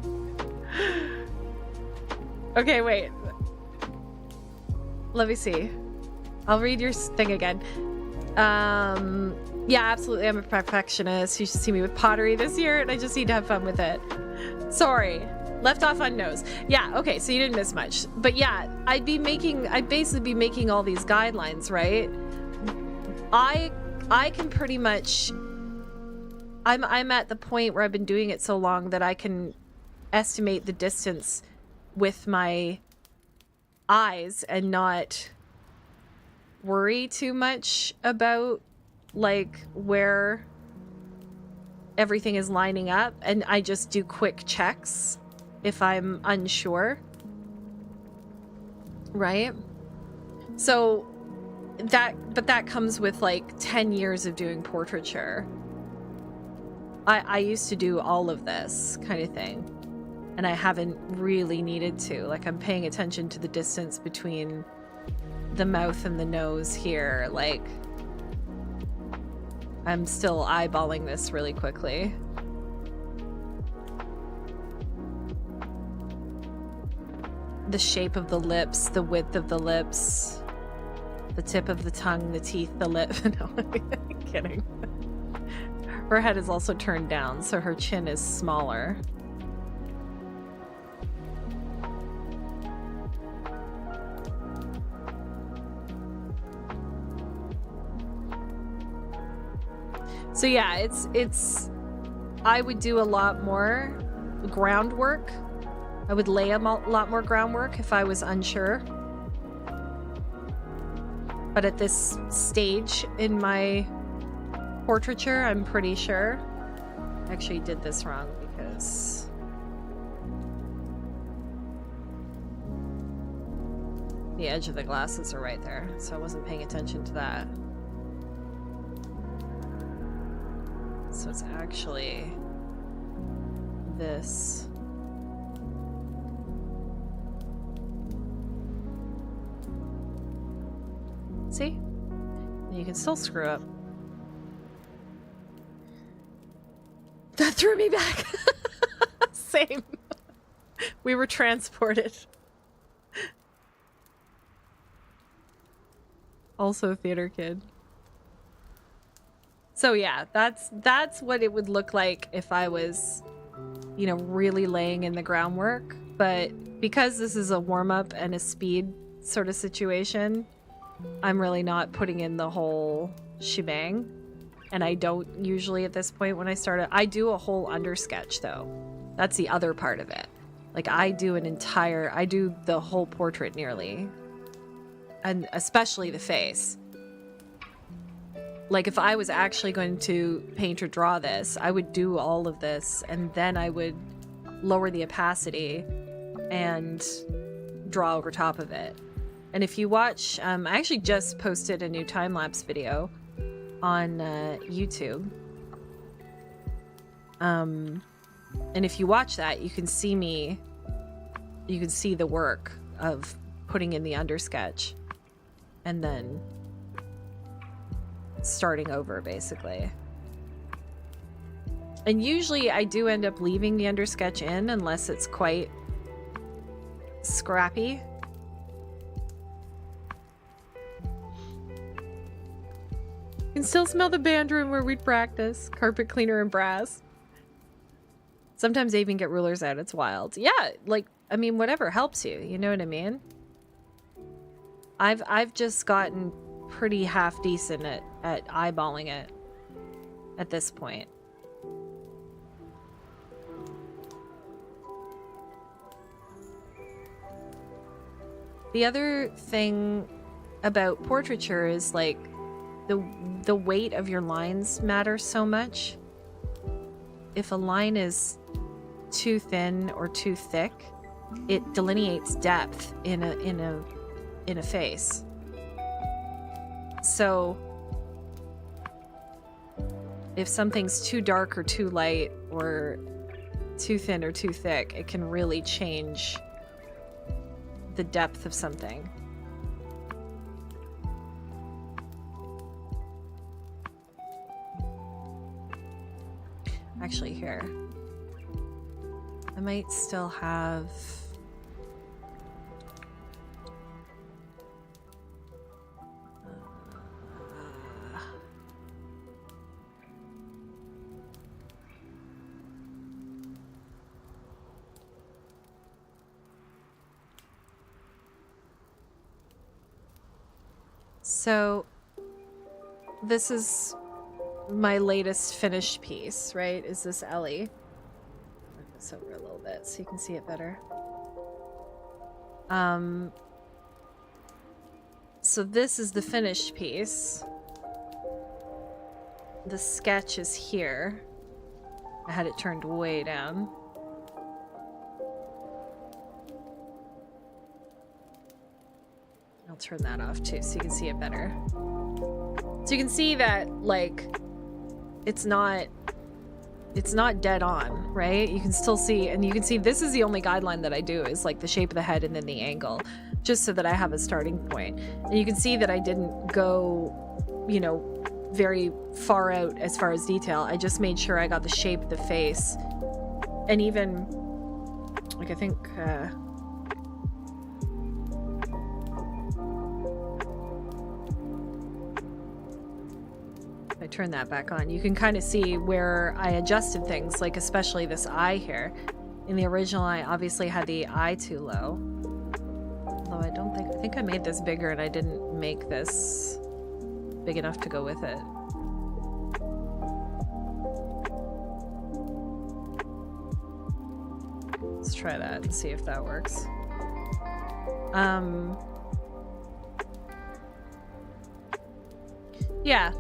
Okay, wait. Let me see. I'll read your thing again. Yeah, absolutely. I'm a perfectionist. You should see me with pottery this year, and I just need to have fun with it. Sorry. Left off on nose. Yeah, okay, so you didn't miss much. But yeah, I'd basically be making all these guidelines, right? I can pretty much, I'm at the point where I've been doing it so long that I can estimate the distance with my eyes and not worry too much about like where everything is lining up, and I just do quick checks if I'm unsure, right? So that comes with like 10 years of doing portraiture. I used to do all of this kind of thing, and I haven't really needed to. Like, I'm paying attention to the distance between the mouth and the nose here. Like, I'm still eyeballing this really quickly. The shape of the lips, the width of the lips, the tip of the tongue, the teeth, the lip. No, I'm kidding. Her head is also turned down, so her chin is smaller. So yeah, it's I would do a lot more groundwork. I would lay a lot more groundwork if I was unsure. But at this stage in my portraiture, I'm pretty sure. I actually did this wrong because the edge of the glasses are right there, so I wasn't paying attention to that. So it's actually this. See? You can still screw up. That threw me back. Same. We were transported. Also a theater kid. So yeah, that's what it would look like if I was, you know, really laying in the groundwork. But because this is a warm-up and a speed sort of situation, I'm really not putting in the whole shebang. And I don't usually at this point when I start I do a whole undersketch though. That's the other part of it. Like I do the whole portrait nearly. And especially the face. Like if I was actually going to paint or draw this, I would do all of this and then I would lower the opacity and draw over top of it. And if you watch, I actually just posted a new time-lapse video on YouTube. And if you watch that, you can see the work of putting in the undersketch and then starting over, basically. And usually I do end up leaving the undersketch in unless it's quite scrappy. You can still smell the band room where we'd practice. Carpet cleaner and brass. Sometimes they even get rulers out. It's wild. Yeah, like, I mean, whatever helps you. You know what I mean? I've just gotten pretty half decent at eyeballing it at this point. The other thing about portraiture is like the weight of your lines matters so much. If a line is too thin or too thick, it delineates depth in a face. So if something's too dark or too light or too thin or too thick, it can really change the depth of something. Actually, here. I might still have... So, this is my latest finished piece, right? Is this Ellie? Move this over a little bit so you can see it better. So this is the finished piece. The sketch is here. I had it turned way down. I'll turn that off too so you can see it better. So you can see that, like, it's not dead on, right? You can still see, and you can see this is the only guideline that I do is like the shape of the head and then the angle, just so that I have a starting point. And you can see that I didn't go, you know, very far out as far as detail. I just made sure I got the shape of the face. And even, like, I think, I turn that back on, you can kind of see where I adjusted things, like especially this eye here. In the original, I obviously had the eye too low. Although I think I made this bigger and I didn't make this big enough to go with it. Let's try that and see if that works. Yeah.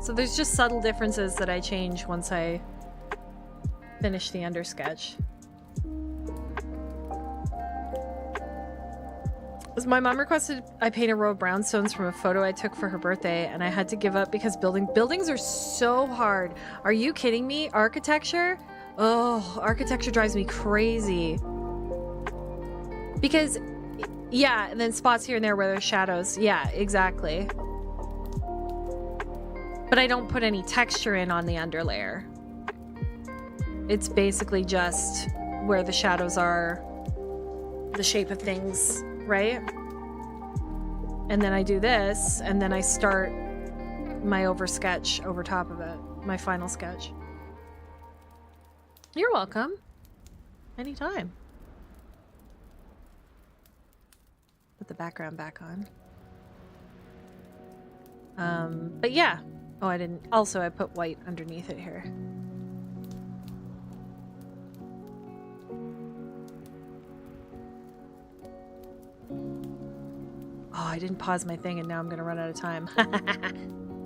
So there's just subtle differences that I change once I finish the undersketch. My mom requested I paint a row of brownstones from a photo I took for her birthday, and I had to give up because buildings are so hard. Are you kidding me? Architecture? Oh, architecture drives me crazy. Because, yeah, and then spots here and there where there's shadows. Yeah, exactly. But I don't put any texture in on the underlayer. It's basically just where the shadows are, the shape of things, right? And then I do this, and then I start my oversketch over top of it, my final sketch. You're welcome. Anytime. Put the background back on. But yeah. Oh, I didn't. Also, I put white underneath it here. Oh, I didn't pause my thing and now I'm gonna run out of time.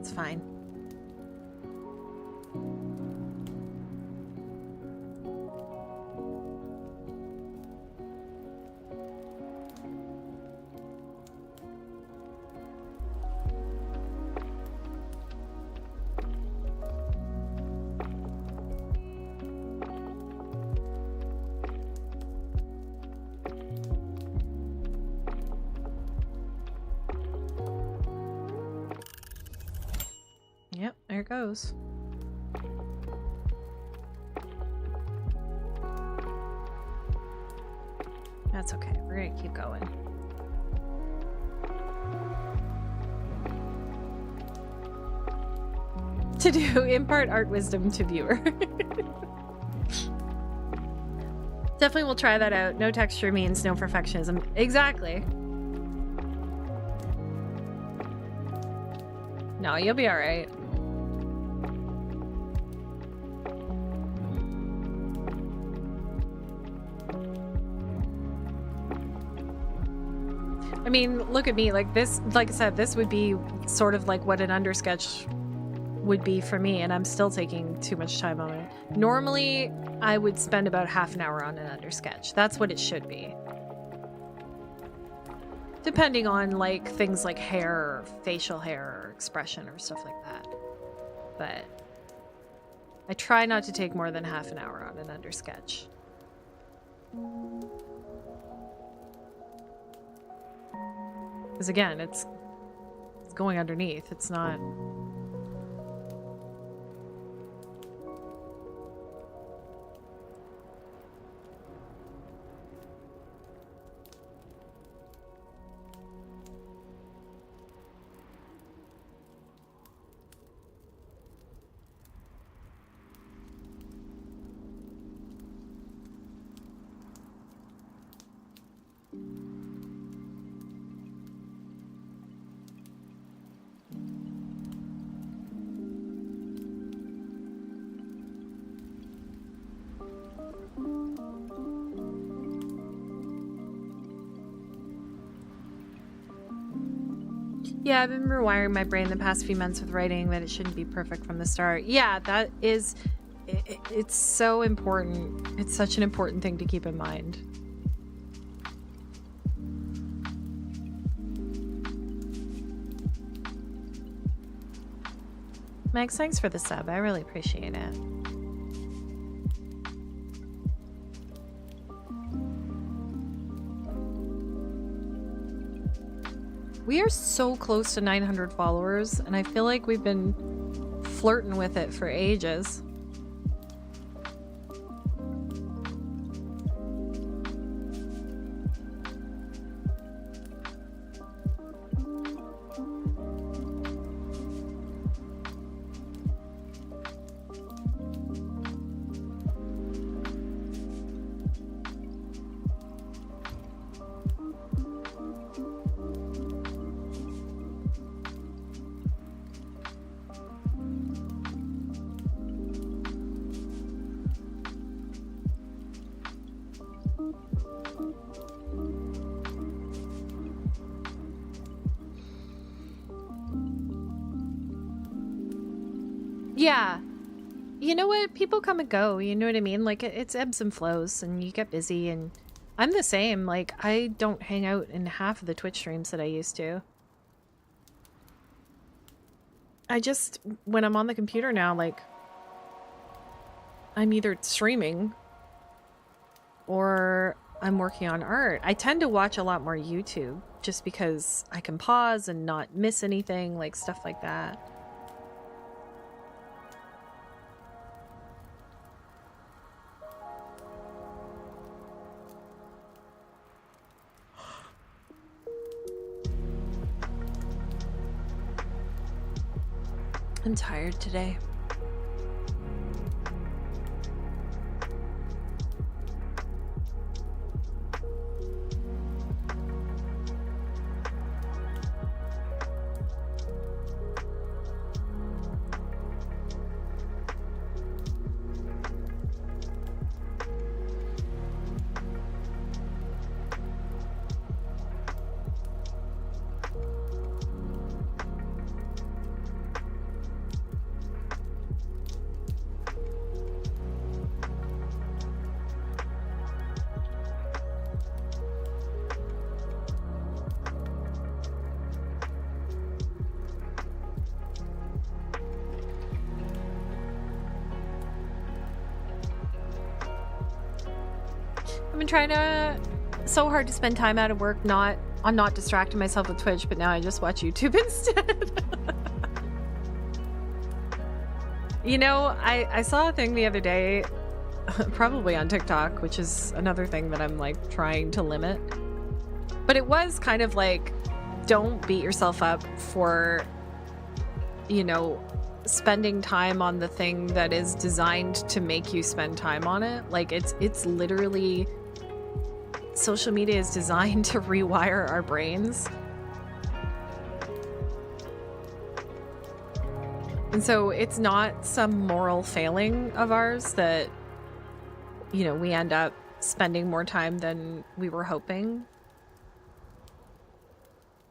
It's fine. Yep, there it goes. That's okay. We're gonna keep going. To do impart art wisdom to viewer. Definitely will try that out. No texture means no perfectionism. Exactly. No, you'll be all right. I mean, look at me. Like this, like I said, this would be sort of like what an undersketch would be for me, and I'm still taking too much time on it. Normally, I would spend about half an hour on an undersketch. That's what it should be. Depending on like things like hair or facial hair or expression or stuff like that. But I try not to take more than half an hour on an undersketch. Because again, it's going underneath. It's not... Yeah, I've been rewiring my brain the past few months with writing that it shouldn't be perfect from the start. Yeah, that is... It's so important. It's such an important thing to keep in mind. Max, thanks for the sub. I really appreciate it. We are so close to 900 followers, and I feel like we've been flirting with it for ages. Yeah. You know what? People come and go, you know what I mean? Like, it's ebbs and flows, and you get busy, and I'm the same. Like, I don't hang out in half of the Twitch streams that I used to. I just, when I'm on the computer now, like, I'm either streaming or I'm working on art. I tend to watch a lot more YouTube just because I can pause and not miss anything, like stuff like that. I'm tired today. I've been trying to so hard to spend time out of work I'm not distracting myself with Twitch, but now I just watch YouTube instead. You know, I saw a thing the other day, probably on TikTok, which is another thing that I'm like trying to limit. But it was kind of like, don't beat yourself up for, you know, spending time on the thing that is designed to make you spend time on it. Like it's literally, social media is designed to rewire our brains. And so it's not some moral failing of ours that, you know, we end up spending more time than we were hoping.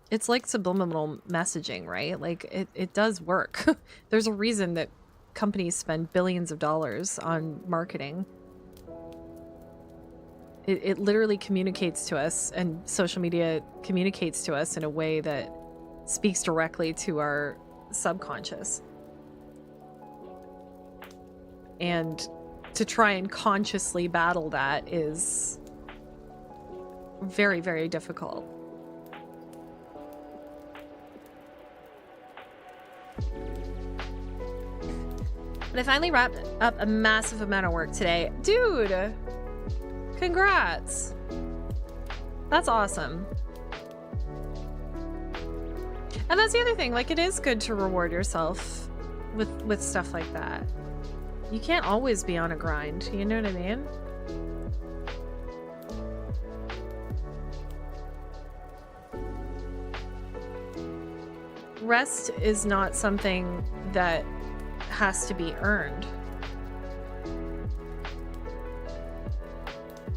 It's like subliminal messaging, right? Like it does work. There's a reason that companies spend billions of dollars on marketing. It literally communicates to us, and social media communicates to us in a way that speaks directly to our subconscious. And to try and consciously battle that is very, very difficult. But I finally wrapped up a massive amount of work today. Dude, congrats. That's awesome. And that's the other thing, like, it is good to reward yourself with stuff like that. You can't always be on a grind, you know what I mean? Rest is not something that has to be earned.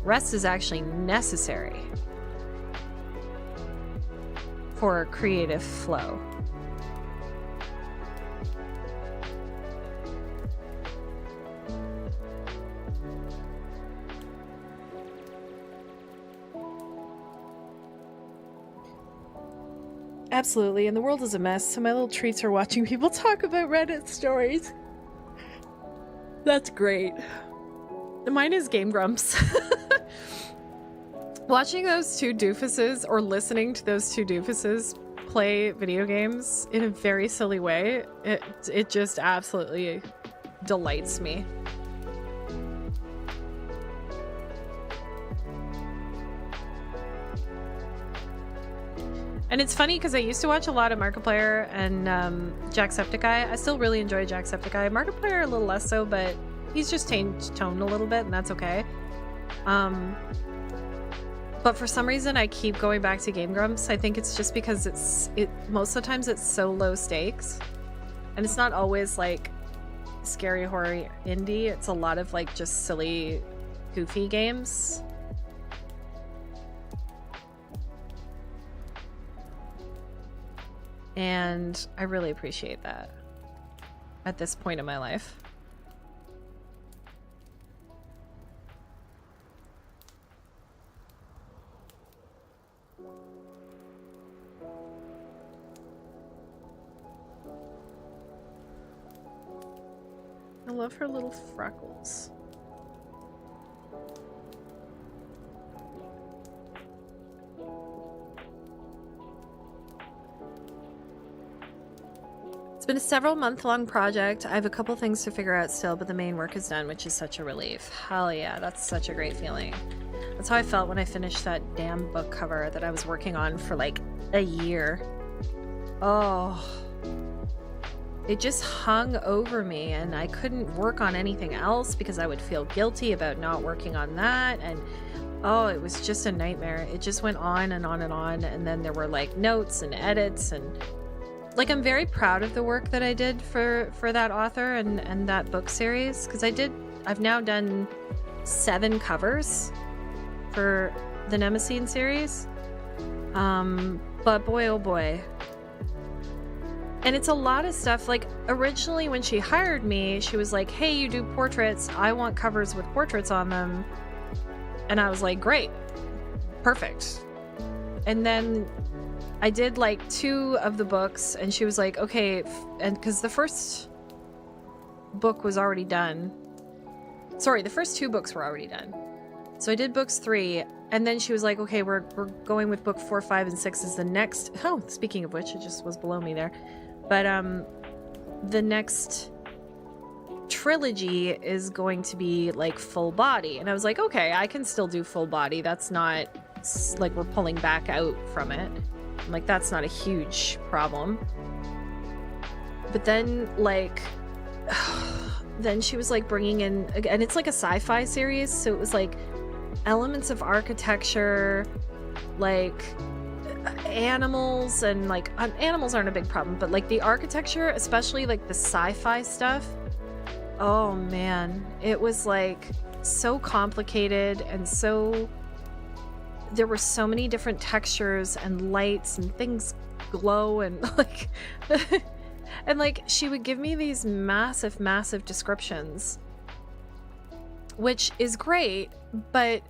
Rest is actually necessary for creative flow. Absolutely, and the world is a mess, so my little treats are watching people talk about Reddit stories. That's great. Mine is Game Grumps. Watching those two doofuses, or listening to those two doofuses play video games in a very silly way, it just absolutely delights me. And it's funny because I used to watch a lot of Markiplier and Jacksepticeye. I still really enjoy Jacksepticeye. Markiplier a little less so, but he's just changed tone a little bit, and that's okay. But for some reason, I keep going back to Game Grumps. I think it's just because most of the times it's so low stakes, and it's not always like scary horror indie. It's a lot of like just silly, goofy games. And I really appreciate that at this point in my life. I love her little freckles. It's been a several-month-long project. I have a couple things to figure out still, but the main work is done, which is such a relief. Hell yeah, that's such a great feeling. That's how I felt when I finished that damn book cover that I was working on for like a year. Oh. It just hung over me, and I couldn't work on anything else because I would feel guilty about not working on that, and oh, it was just a nightmare. It just went on and on and on, and then there were like notes and edits, and like, I'm very proud of the work that I did for that author and that book series, because I've now done 7 covers for the Nemesis series. But boy, oh boy. And it's a lot of stuff. Like, originally when she hired me, she was like, hey, you do portraits. I want covers with portraits on them. And I was like, great. Perfect. And then I did like 2 of the books, and she was like, okay, and because the first book was already done. Sorry, the first 2 books were already done. So I did books 3, and then she was like, okay, we're going with book 4, 5, and 6 is the next. Oh, speaking of which, it just was below me there. But the next trilogy is going to be like full body. And I was like, okay, I can still do full body. That's not like we're pulling back out from it. I'm like, that's not a huge problem. But then, like, then she was like bringing in, and it's like a sci-fi series, so it was like elements of architecture, like animals, and like animals aren't a big problem, but like the architecture, especially like the sci-fi stuff, oh man, it was like so complicated, and so there were so many different textures and lights and things glow and like and like she would give me these massive descriptions, which is great, but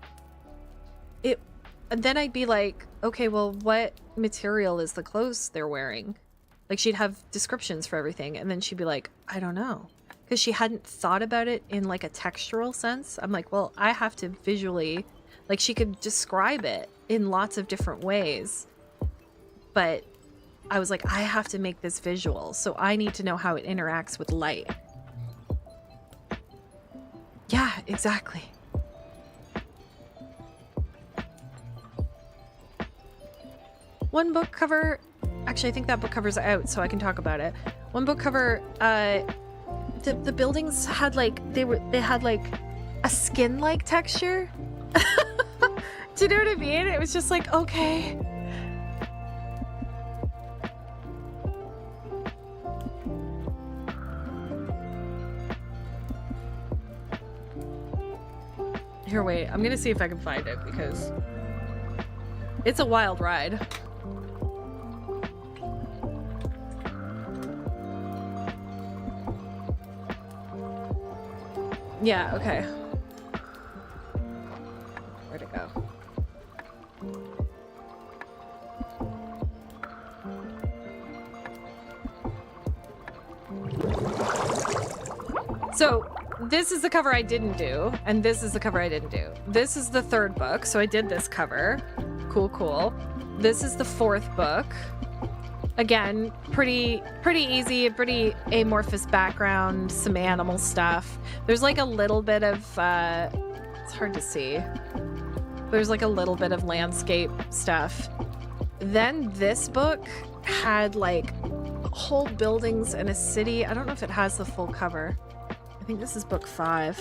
and then I'd be like, okay, well, what material is the clothes they're wearing? Like, she'd have descriptions for everything, and then she'd be like, I don't know. Because she hadn't thought about it in, like, a textural sense. I'm like, well, I have to visually... Like, she could describe it in lots of different ways. But I was like, I have to make this visual, so I need to know how it interacts with light. Yeah, exactly. One book cover, actually I think that book cover's out, so I can talk about it. One book cover, the buildings had like, they had like a skin-like texture. Do you know what I mean? It was just like, okay. Here, wait, I'm gonna see if I can find it because it's a wild ride. Yeah, okay. Where'd it go? So, this is the cover I didn't do, and this is the cover I didn't do. This is the third book, so I did this cover. Cool. This is the fourth book. Again, pretty easy, a pretty amorphous background, some animal stuff. There's like a little bit of, it's hard to see. There's like a little bit of landscape stuff. Then this book had like whole buildings and a city. I don't know if it has the full cover. I think this is book 5.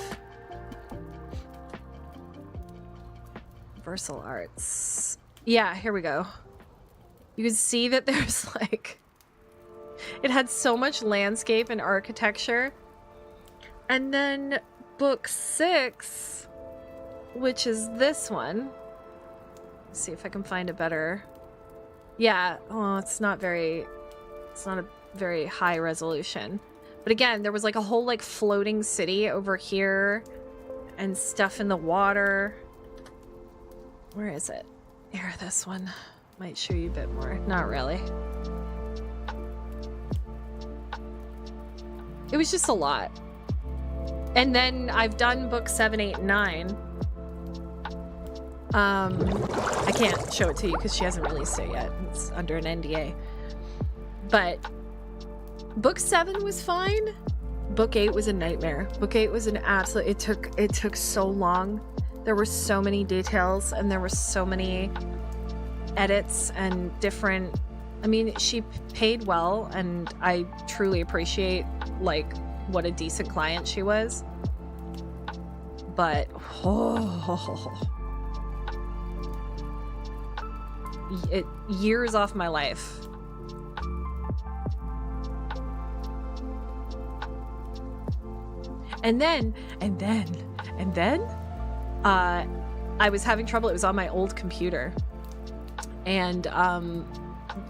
Versal Arts. Yeah, here we go. You can see that there's like, it had so much landscape and architecture. And then book 6, which is this one. Let's see if I can find a better. Yeah, oh, it's not a very high resolution. But again, there was like a whole like floating city over here and stuff in the water. Where is it? Here, this one might show you a bit more. Not really. It was just a lot. And then I've done book 7, 8, 9. I can't show it to you because she hasn't released it yet. It's under an NDA. But book 7 was fine. Book 8 was a nightmare. Book 8 was an absolute, it took so long. There were so many details and there were so many edits and different, I mean, she paid well and I truly appreciate like what a decent client she was. But years off my life. And then I was having trouble. It was on my old computer and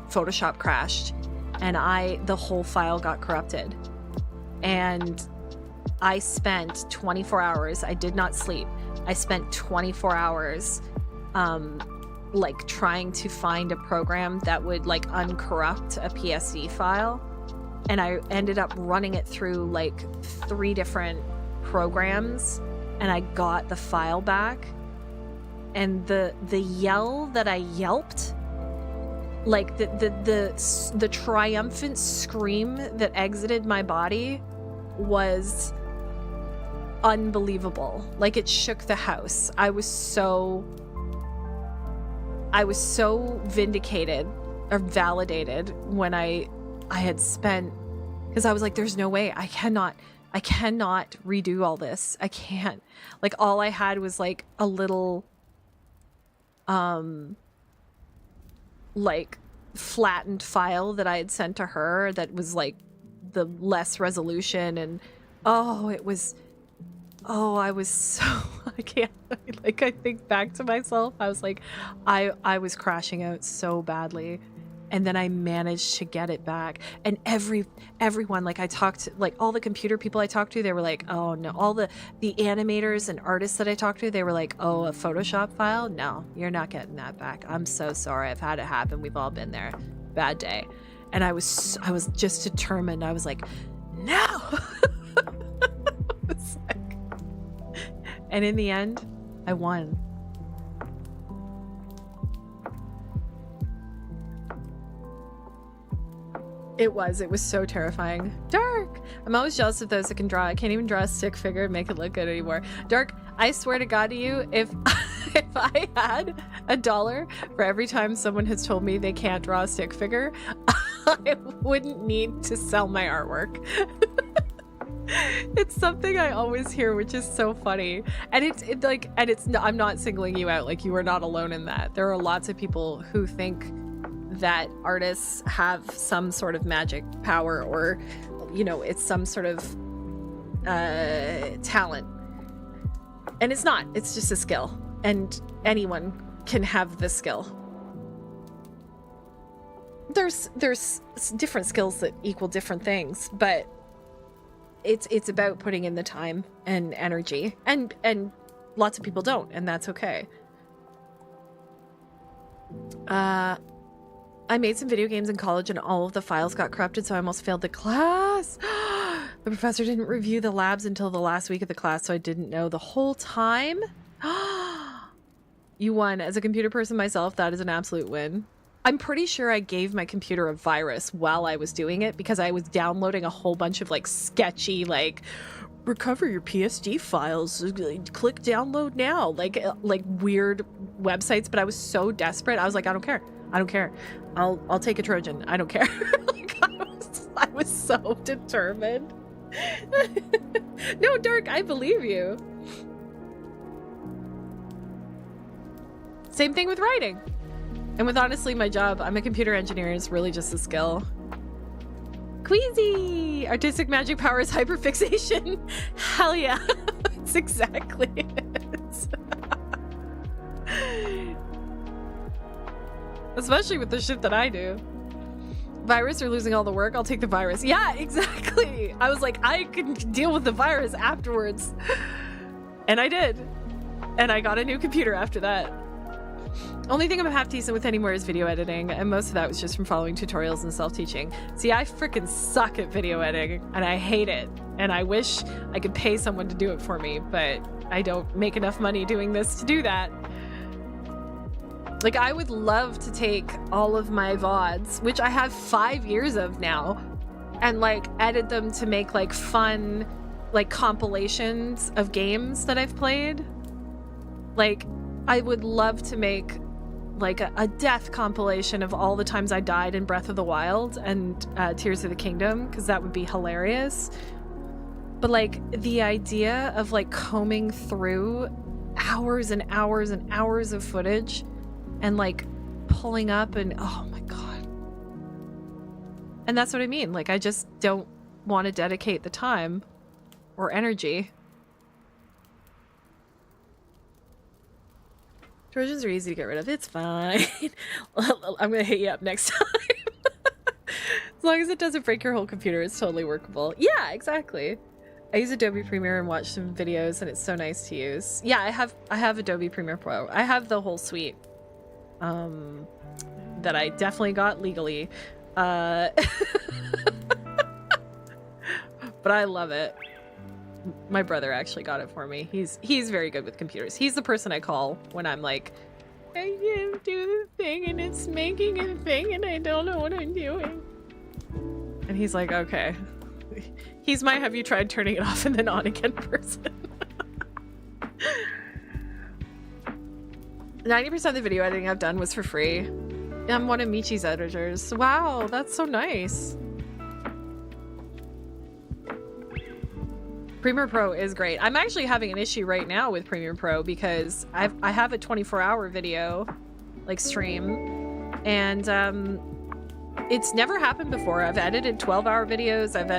Photoshop crashed and the whole file got corrupted. And I spent 24 hours. I did not sleep. I spent 24 hours like trying to find a program that would like uncorrupt a PSD file. And I ended up running it through like 3 different programs and I got the file back. And the yell that I yelped, like the triumphant scream that exited my body was unbelievable. Like it shook the house. I was so vindicated or validated when I had spent, because I was like, there's no way I cannot redo all this. I can't. Like all I had was like a little like flattened file that I had sent to her that was like the less resolution, and I was so I can't, like I think back to myself, I was like I was crashing out so badly. and then I managed to get it back. And everyone, like I talked to, like all the computer people I talked to, they were like, oh no. All the animators and artists that I talked to, they were like, oh, a Photoshop file? No, you're not getting that back. I'm so sorry. I've had it happen. We've all been there. Bad day. And I was just determined. I was like, no. It's like, and in the end, I won. It was so terrifying. Dark! I'm always jealous of those that can draw. I can't even draw a stick figure and make it look good anymore. Dark, I swear to God to you, if I had $1 for every time someone has told me they can't draw a stick figure, I wouldn't need to sell my artwork. It's something I always hear, which is so funny. And I'm not singling you out. Like, you are not alone in that. There are lots of people who think that artists have some sort of magic power, or, you know, it's some sort of talent. And it's not. It's just a skill. And anyone can have this skill. There's different skills that equal different things, but it's about putting in the time and energy. And lots of people don't, and that's okay. I made some video games in college and all of the files got corrupted, so I almost failed the class. The professor didn't review the labs until the last week of the class, so I didn't know the whole time. You won. As a computer person myself, that is an absolute win. I'm pretty sure I gave my computer a virus while I was doing it, because I was downloading a whole bunch of like sketchy, like, recover your PSD files, click download now, like weird websites. But I was so desperate. I was like, I don't care. I'll take a Trojan. I don't care. Like, I was so determined. No, Dark, I believe you. Same thing with writing. And with, honestly, my job, I'm a computer engineer. It's really just a skill. Queasy! Artistic magic power is hyperfixation. Hell yeah. That's exactly it. Especially with the shit that I do. Virus or losing all the work, I'll take the virus. Yeah, exactly. I was like, I can deal with the virus afterwards. And I did. And I got a new computer after that. Only thing I'm half decent with anymore is video editing, and most of that was just from following tutorials and self-teaching. See, I freaking suck at video editing, and I hate it. And I wish I could pay someone to do it for me, but I don't make enough money doing this to do that. Like, I would love to take all of my VODs, which I have 5 years of now, and like edit them to make like fun, like compilations of games that I've played. Like, I would love to make like a death compilation of all the times I died in Breath of the Wild and Tears of the Kingdom, because that would be hilarious. But like the idea of like combing through hours and hours and hours of footage and like pulling up and oh my god. And that's what I mean. Like, I just don't want to dedicate the time or energy. Trojans are easy to get rid of. It's fine. I'm gonna hit you up next time. As long as it doesn't break your whole computer, it's totally workable. Yeah, exactly. I use Adobe Premiere and watch some videos, and it's so nice to use. Yeah, I have Adobe Premiere Pro. I have the whole suite. That I definitely got legally. But I love it. My brother actually got it for me. He's very good with computers. He's the person I call when I'm like, I can't do the thing and it's making a thing and I don't know what I'm doing. And he's like, okay. He's my have you tried turning it off and then on again person. 90% of the video editing I've done was for free. I'm one of Michi's editors. Wow, that's so nice. Premiere Pro is great. I'm actually having an issue right now with Premiere Pro because I have a 24-hour video like stream, and it's never happened before. I've edited 12-hour videos. I've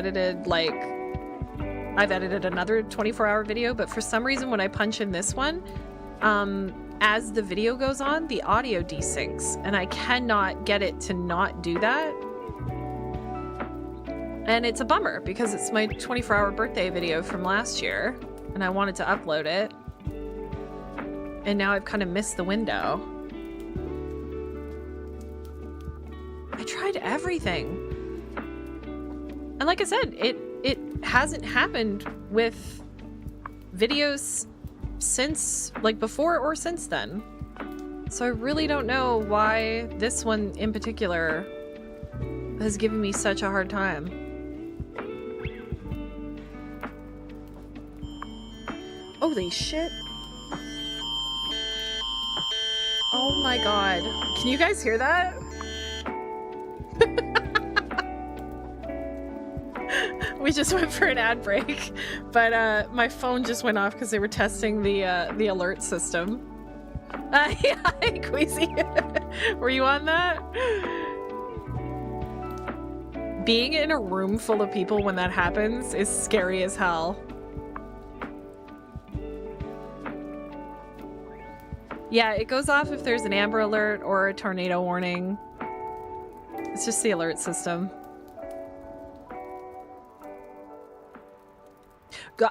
edited another 24-hour video, but for some reason when I punch in this one, as the video goes on, the audio desyncs, and I cannot get it to not do that. And it's a bummer because it's my 24-hour birthday video from last year, and I wanted to upload it. And now I've kind of missed the window. I tried everything. And like I said, it hasn't happened with videos since, like, before or since then. So I really don't know why this one in particular has given me such a hard time. Holy shit. Oh my god. Can you guys hear that? We just went for an ad break, but my phone just went off because they were testing the alert system. Yeah, hi, Queasy. Were you on that? Being in a room full of people when that happens is scary as hell. Yeah, it goes off if there's an Amber Alert or a tornado warning. It's just the alert system.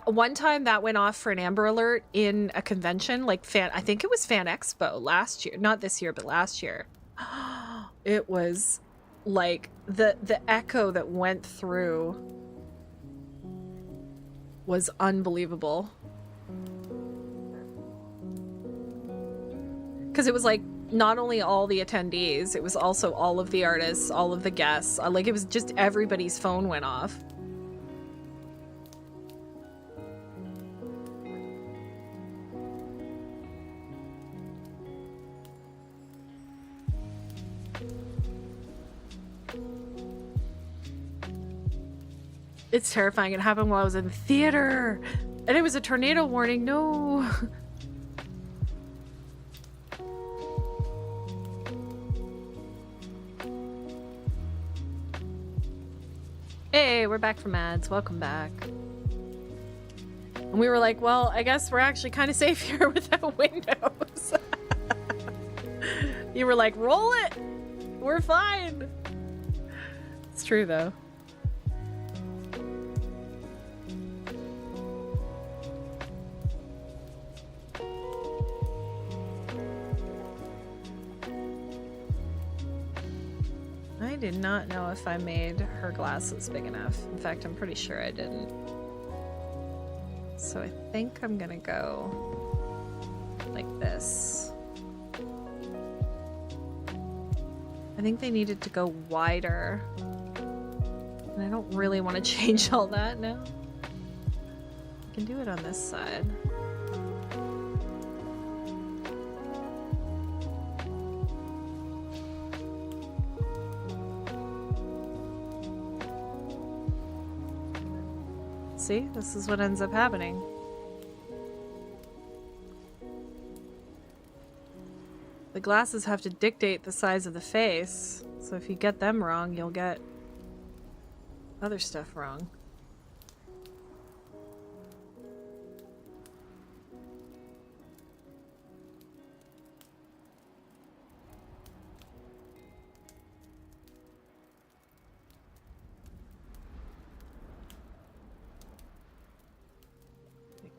One time that went off for an Amber Alert in a convention, like I think it was Fan Expo last year. Not this year, but last year. It was like the echo that went through was unbelievable. Because it was like not only all the attendees, it was also all of the artists, all of the guests. Like it was just everybody's phone went off. It's terrifying. It happened while I was in the theater. And it was a tornado warning. No. Hey, we're back from ads. Welcome back. And we were like, well, I guess we're actually kind of safe here without windows. You were like, roll it. We're fine. It's true, though. I did not know if I made her glasses big enough. In fact, I'm pretty sure I didn't. So I think I'm gonna go like this. I think they needed to go wider. And I don't really want to change all that now. I can do it on this side. See, this is what ends up happening. The glasses have to dictate the size of the face, so if you get them wrong, you'll get other stuff wrong.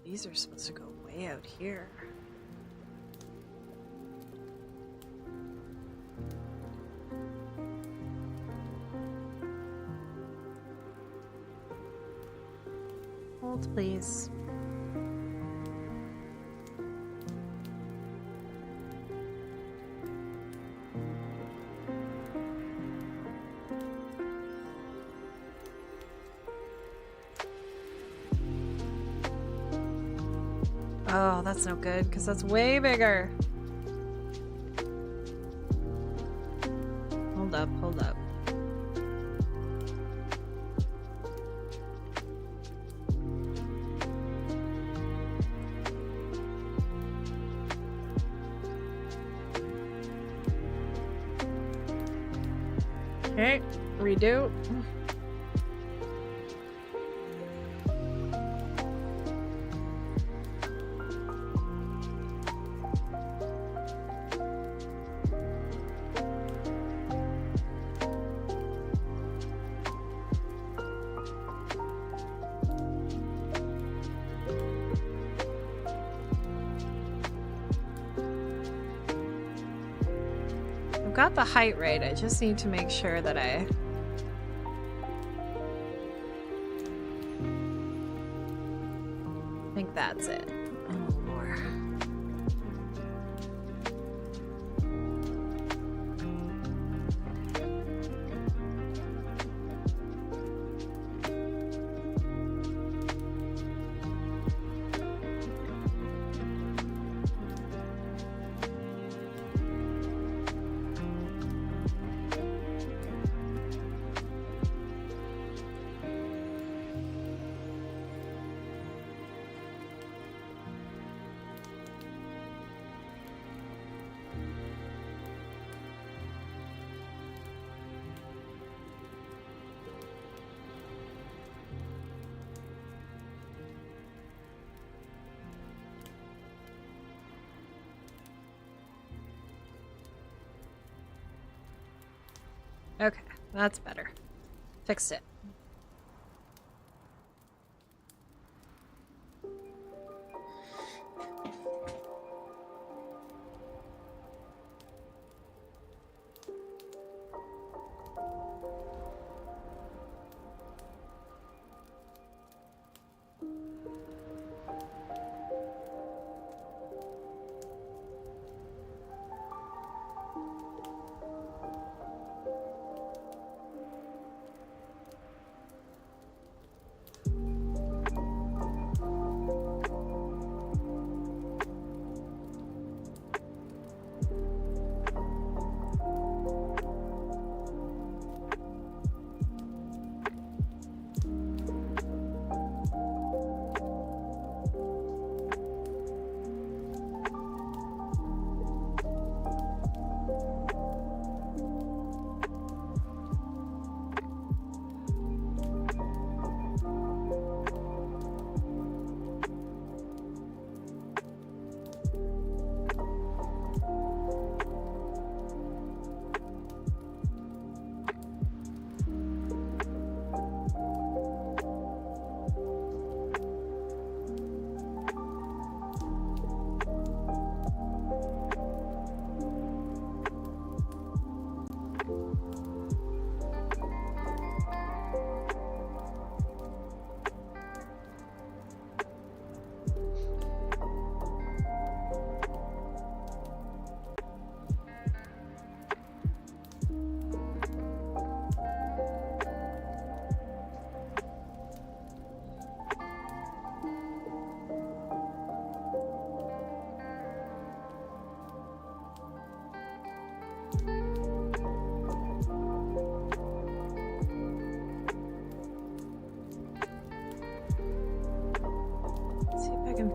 These are supposed to go way out here. Hold, please. Oh, that's no good, because that's way bigger. Hold up, hold up. Okay, redo. I've got the height right. I just need to make sure that I think that's it. A little more. Okay, that's better. Fixed it.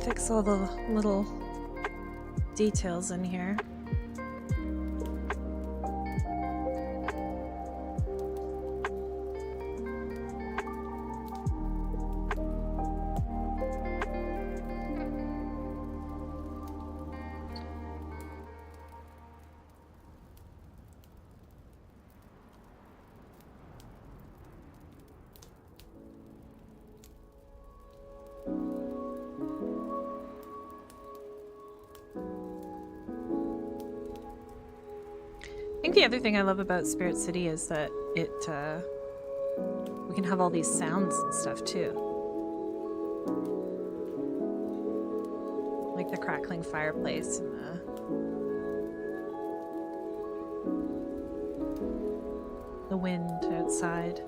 Fix all the little details in here. I think the other thing I love about Spirit City is that we can have all these sounds and stuff too. Like the crackling fireplace and the wind outside.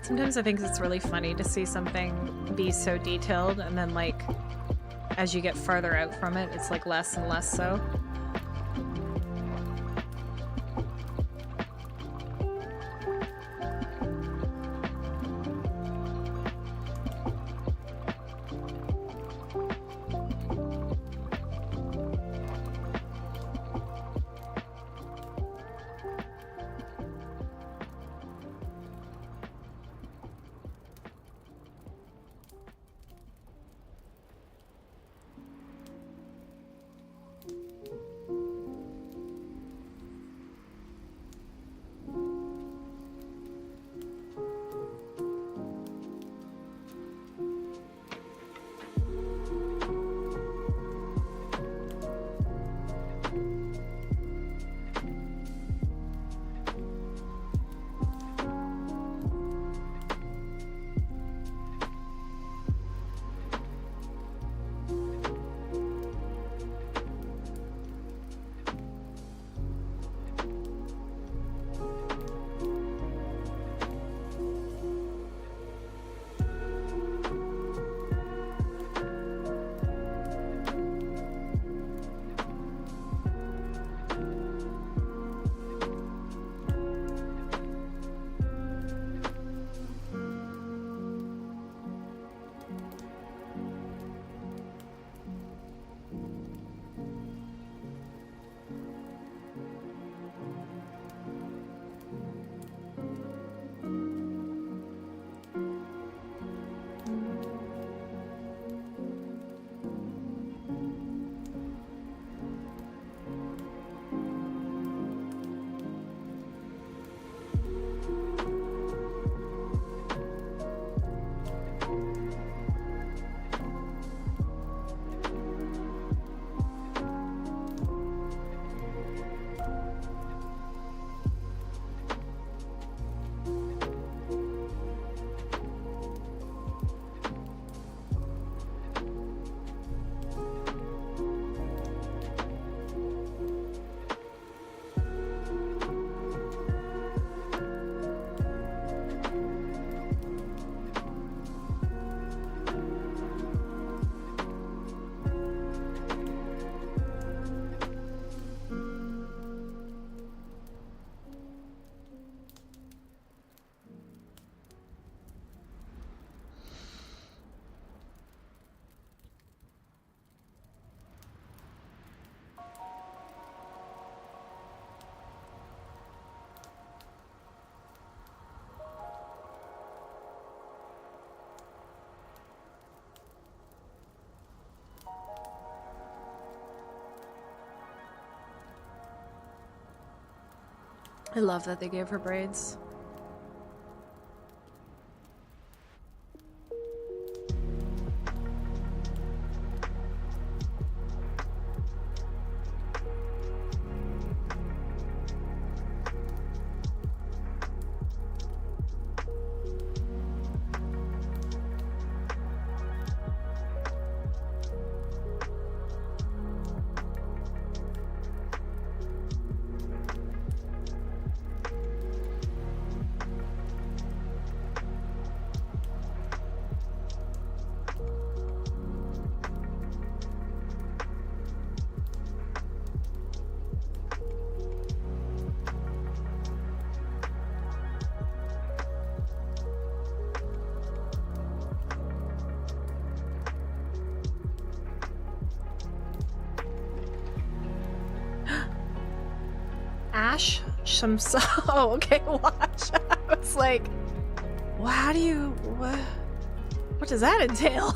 Sometimes I think it's really funny to see something be so detailed, and then, like, as you get farther out from it, it's, like, less and less so. I love that they gave her braids. Ash? Oh, okay, watch. I was like, well, how do you... What does that entail?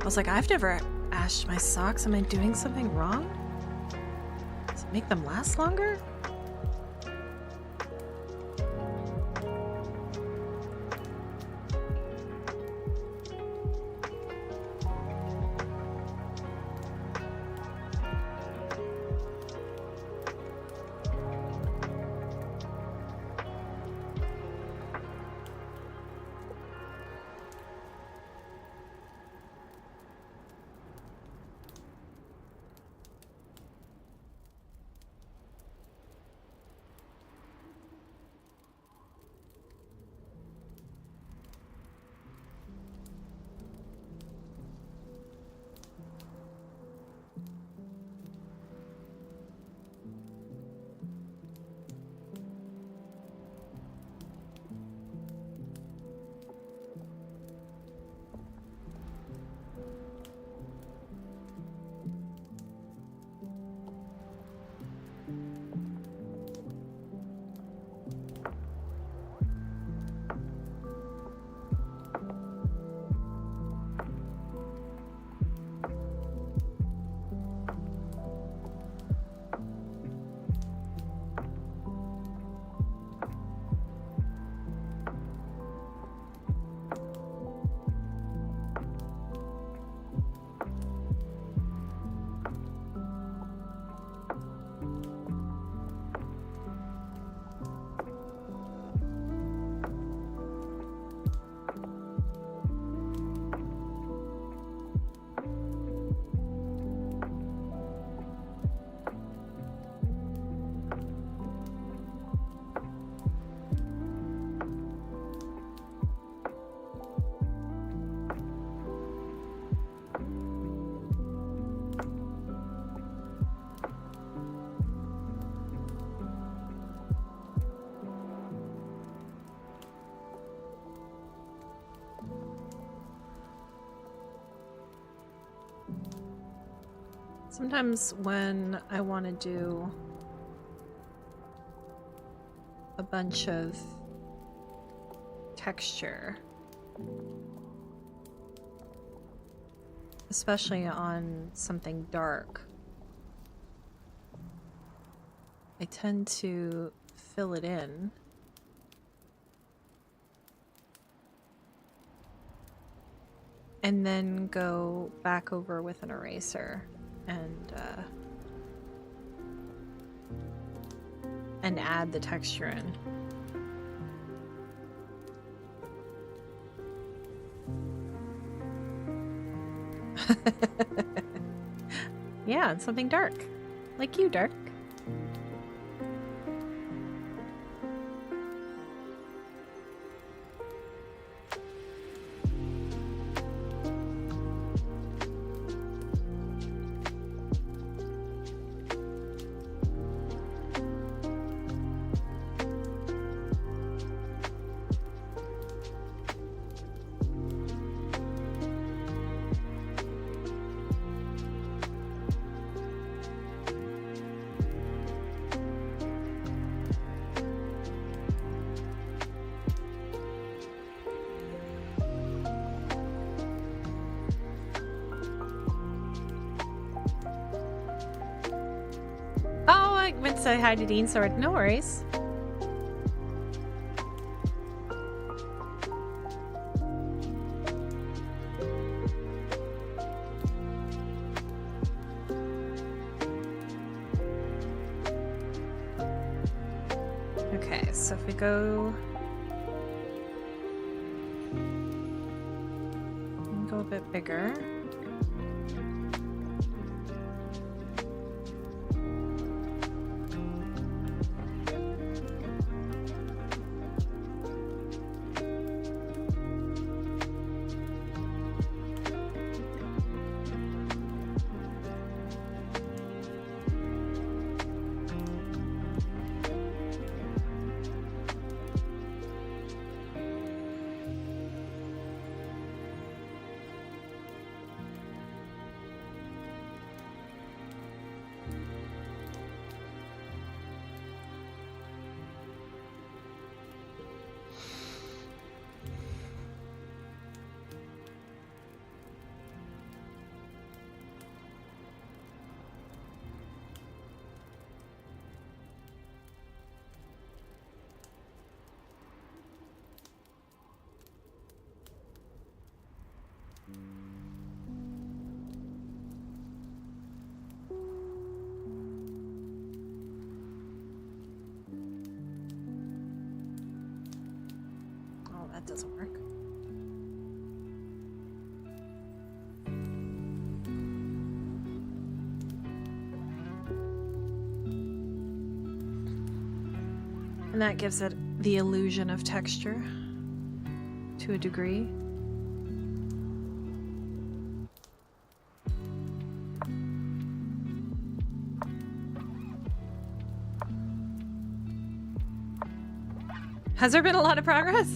I was like, I've never ashed my socks. Am I doing something wrong? Does it make them last longer? Sometimes when I want to do a bunch of texture, especially on something dark, I tend to fill it in. And then go back over with an eraser and add the texture in. Yeah, and something dark. Like you, Dark. I meant to say hi to Dean Sword. No worries. Okay, so if we go a bit bigger. That doesn't work. And that gives it the illusion of texture to a degree. Has there been a lot of progress?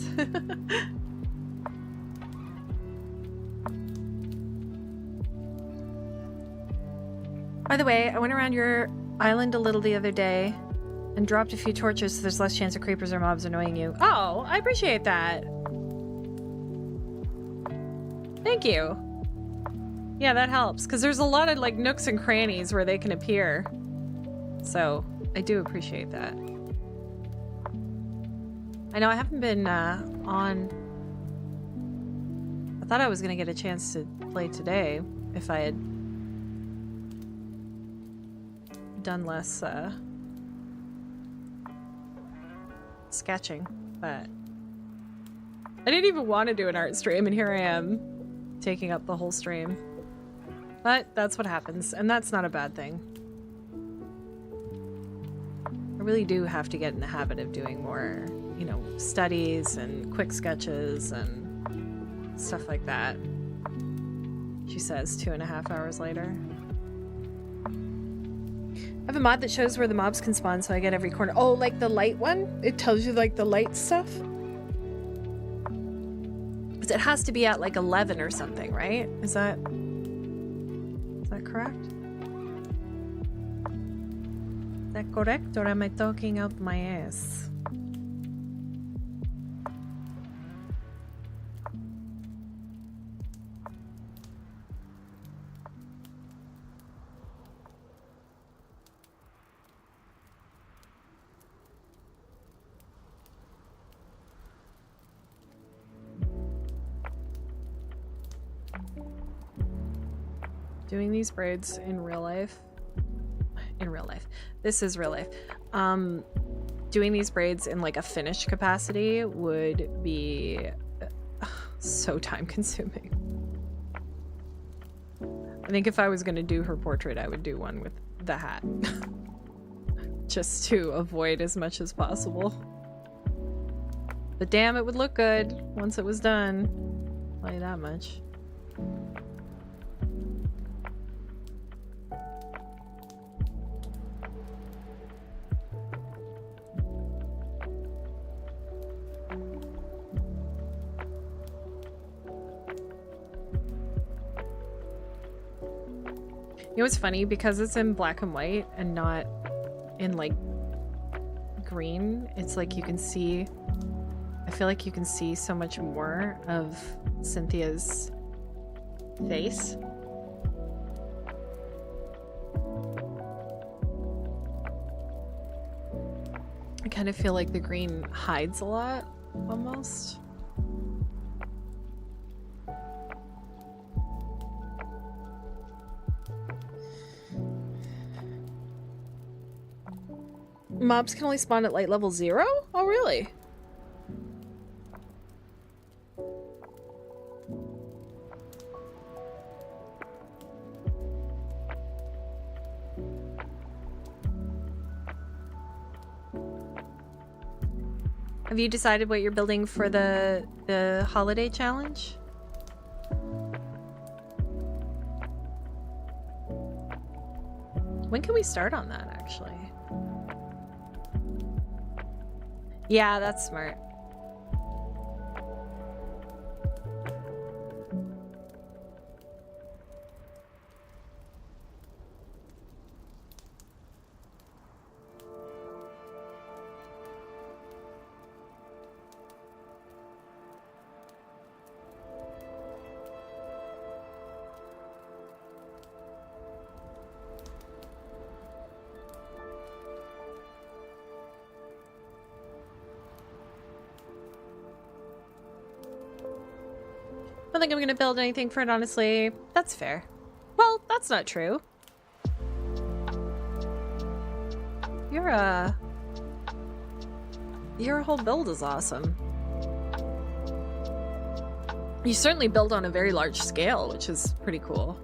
By the way, I went around your island a little the other day and dropped a few torches so there's less chance of creepers or mobs annoying you. Oh, I appreciate that. Thank you. Yeah, that helps, because there's a lot of like nooks and crannies where they can appear. So I do appreciate that. I know I haven't been on... I thought I was going to get a chance to play today if I had done less sketching, but I didn't even want to do an art stream, and here I am taking up the whole stream. But that's what happens, and that's not a bad thing. I really do have to get in the habit of doing more, you know, studies and quick sketches and stuff like that. She says 2.5 hours later. I have a mod that shows where the mobs can spawn, so I get every corner. Oh, like the light one? It tells you like the light stuff? Because it has to be at like 11 or something, right? Is that correct? Is that correct, or am I talking out my ass? Doing these braids in real life. This is real life. Doing these braids in like a finished capacity would be so time consuming. I think if I was going to do her portrait, I would do one with the hat. Just to avoid as much as possible. But damn, it would look good once it was done. I'll tell you that much. You know what's funny? Because it's in black and white and not in like green, it's like you can see, I feel like you can see so much more of Cynthia's face. I kind of feel like the green hides a lot, almost. Mobs can only spawn at light level 0? Oh, really? Have you decided what you're building for the holiday challenge? When can we start on that, actually? Yeah, that's smart. I don't think I'm gonna build anything for it, honestly. That's fair. Well, that's not true. Your whole build is awesome. You certainly build on a very large scale, which is pretty cool.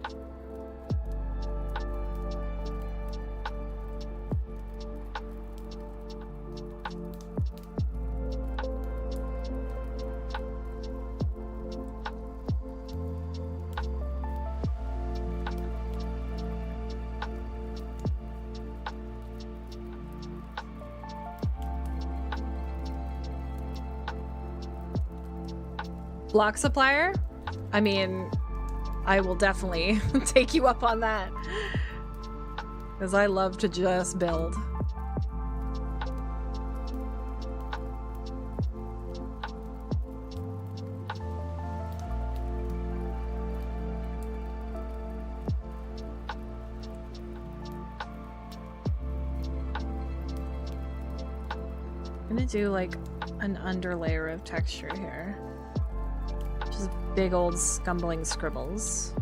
Block supplier? I mean, I will definitely take you up on that. Because I love to just build. I'm gonna do like an underlayer of texture here. Just big old scumbling scribbles.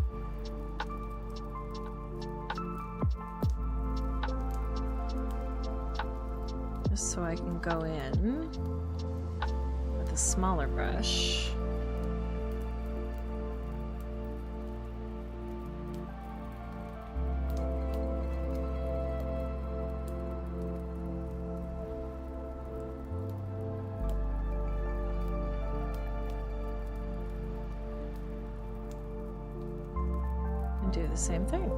Just so I can go in with a smaller brush. Do the same thing.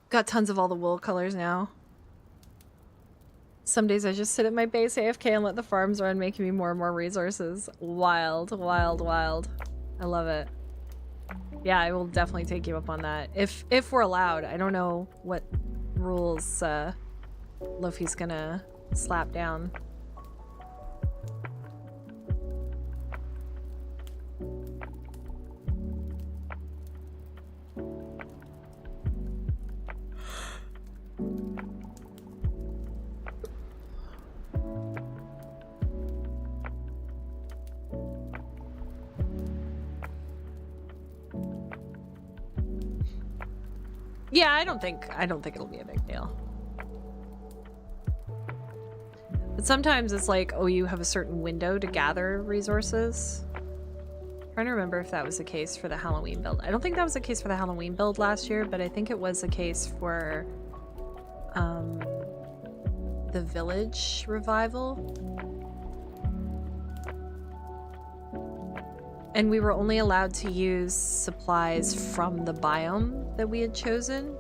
Got tons of all the wool colors now. Some days I just sit at my base AFK and let the farms run, making me more and more resources. Wild, wild, wild. I love it. Yeah, I will definitely take you up on that. If we're allowed. I don't know what rules Luffy's gonna slap down. Yeah, I don't think it'll be a big deal. But sometimes it's like, oh, you have a certain window to gather resources. I'm trying to remember if that was the case for the Halloween build. I don't think that was the case for the Halloween build last year, but I think it was the case for the village revival. And we were only allowed to use supplies from the biome that we had chosen.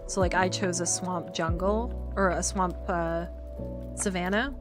So like I chose a swamp jungle, or a swamp savanna.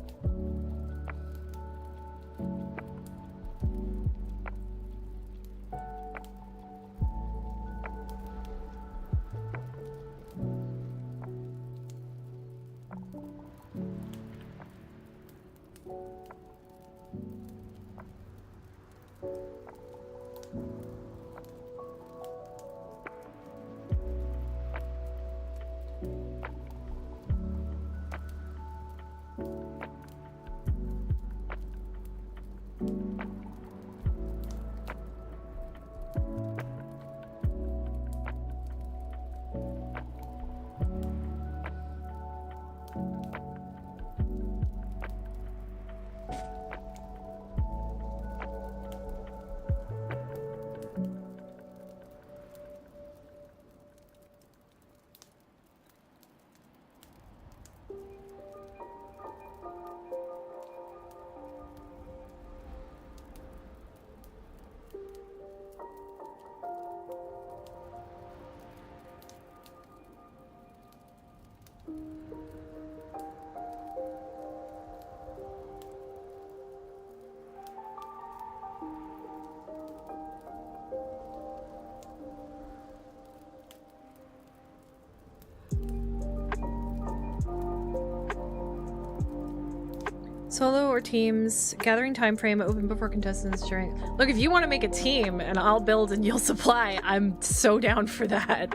Solo or teams, gathering time frame open before contestants during... Look, if you want to make a team and I'll build and you'll supply, I'm so down for that.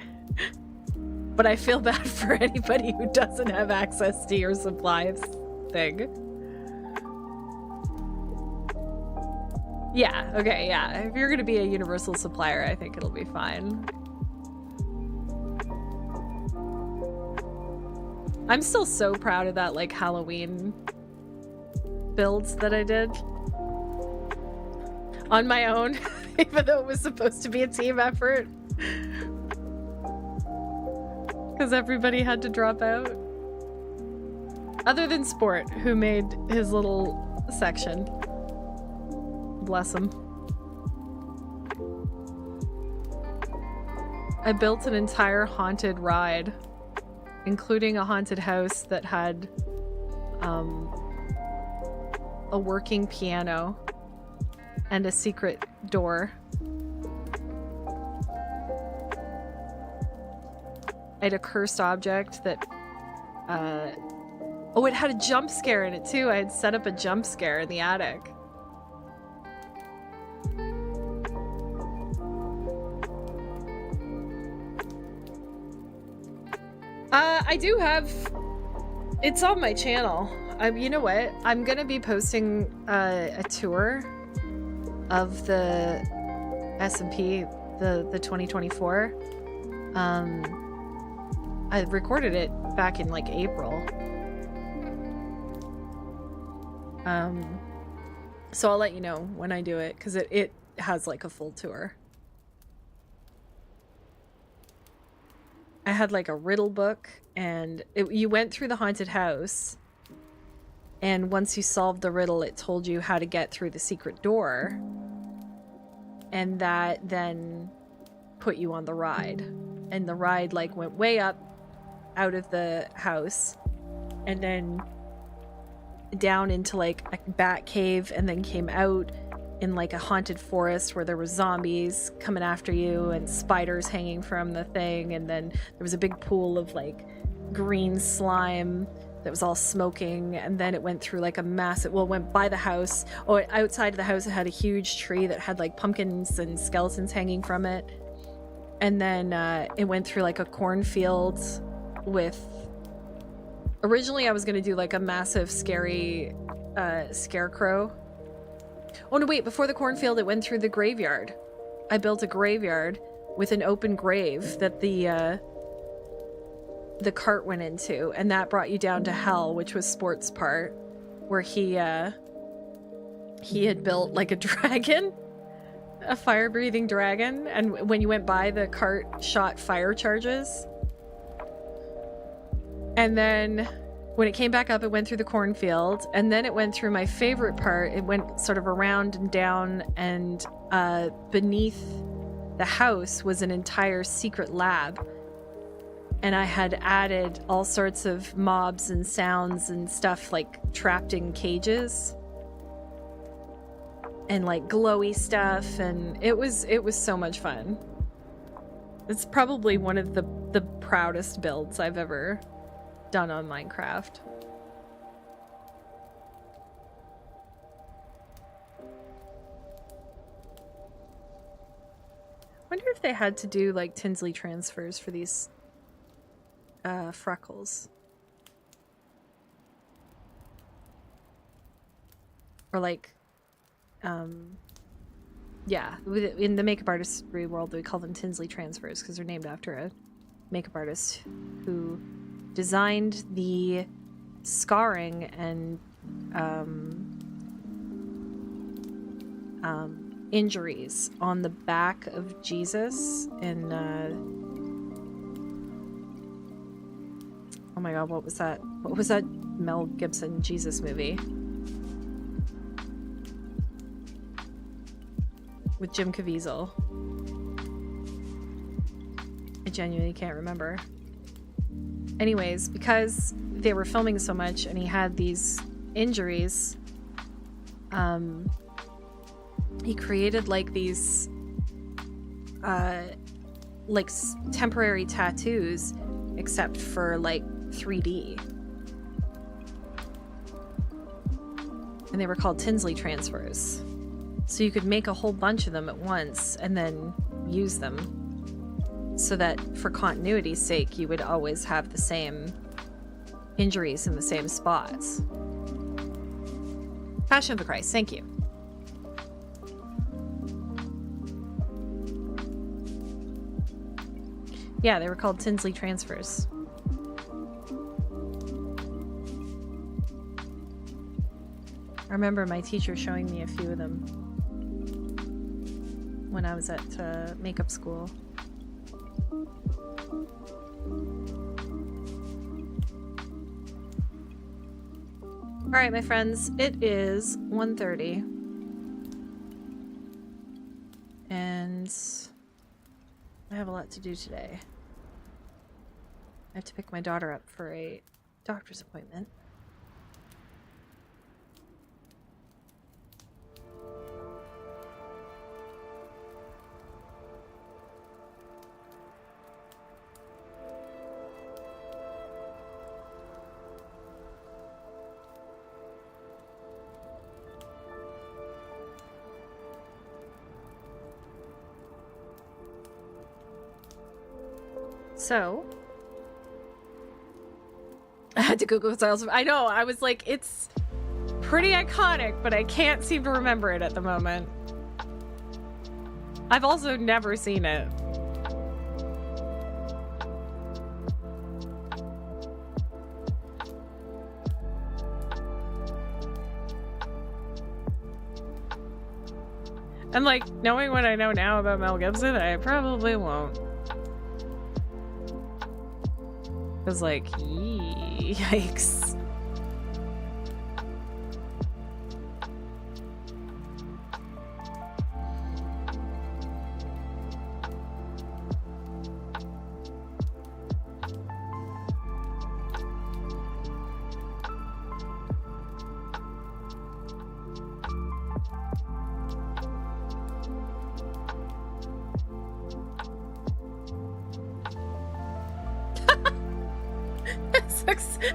But I feel bad for anybody who doesn't have access to your supplies thing. Yeah, okay, yeah. If you're gonna be a universal supplier, I think it'll be fine. I'm still so proud of that, like, Halloween builds that I did on my own, even though it was supposed to be a team effort. Because everybody had to drop out. Other than Sport, who made his little section. Bless him. I built an entire haunted ride, including a haunted house that had a working piano and a secret door. I had a cursed object that oh, it had a jump scare in it too. I had set up a jump scare in the attic. I do have... It's on my channel. You know what? I'm gonna be posting a tour of the SMP, the 2024. I recorded it back in like April. So I'll let you know when I do it, because it has like a full tour. I had like a riddle book, and you went through the haunted house, and once you solved the riddle, it told you how to get through the secret door, and that then put you on the ride. And the ride like went way up out of the house, and then down into like a bat cave, and then came out in like a haunted forest where there were zombies coming after you and spiders hanging from the thing, and then there was a big pool of like green slime that was all smoking, and then it went through like a massive, well, it went by the house. Oh, outside of the house it had a huge tree that had like pumpkins and skeletons hanging from it, and then it went through like a cornfield with... Originally I was gonna do like a massive scary scarecrow. Oh no, wait, before the cornfield it went through the graveyard. I built a graveyard with an open grave that the cart went into, and that brought you down to hell, which was Sport's part, where he had built like a dragon, a fire-breathing dragon, and when you went by, the cart shot fire charges. And then when it came back up, it went through the cornfield, and then it went through my favorite part. It went sort of around and down, and beneath the house was an entire secret lab. And I had added all sorts of mobs and sounds and stuff like trapped in cages. And like glowy stuff, and it was so much fun. It's probably one of the proudest builds I've ever done on Minecraft. Wonder if they had to do like Tinsley transfers for these freckles. Or like yeah, in the makeup artistry world we call them Tinsley transfers because they're named after a makeup artist who designed the scarring and injuries on the back of Jesus in oh my god, what was that Mel Gibson Jesus movie with Jim Caviezel? I genuinely can't remember. Anyways, because they were filming so much and he had these injuries, he created like these like temporary tattoos, except for like 3D. and they were called Tinsley transfers. So you could make a whole bunch of them at once and then use them so that for continuity's sake, you would always have the same injuries in the same spots. Passion of the Christ, thank you. Yeah, they were called Tinsley transfers. I remember my teacher showing me a few of them when I was at makeup school. All right, my friends, it is 1:30. And I have a lot to do today. I have to pick my daughter up for a doctor's appointment. So, I had to Google Styles. I know, I was like, it's pretty iconic, but I can't seem to remember it at the moment. I've also never seen it. And like, knowing what I know now about Mel Gibson, I probably won't. I was like, yikes.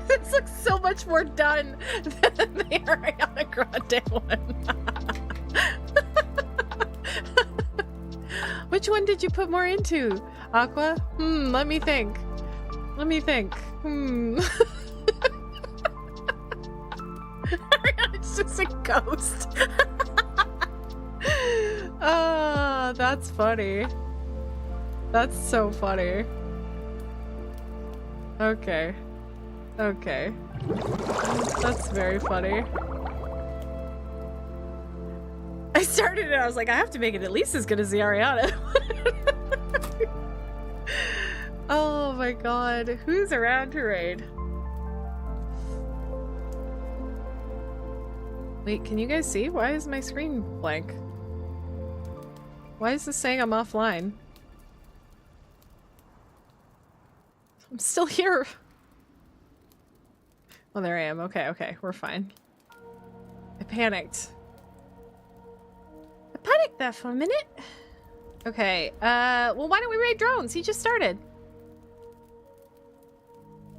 This looks so much more done than the Ariana Grande one. Which one did you put more into, Aqua? Let me think. Ariana's just a ghost. Oh, that's funny. That's so funny. Okay. That's very funny. I started it, I was like, I have to make it at least as good as the Ariana. Oh my god. Who's around to raid? Wait, can you guys see? Why is my screen blank? Why is this saying I'm offline? I'm still here. Oh, there I am. Okay, we're fine. I panicked. I panicked there for a minute. Okay, well, why don't we raid drones? He just started.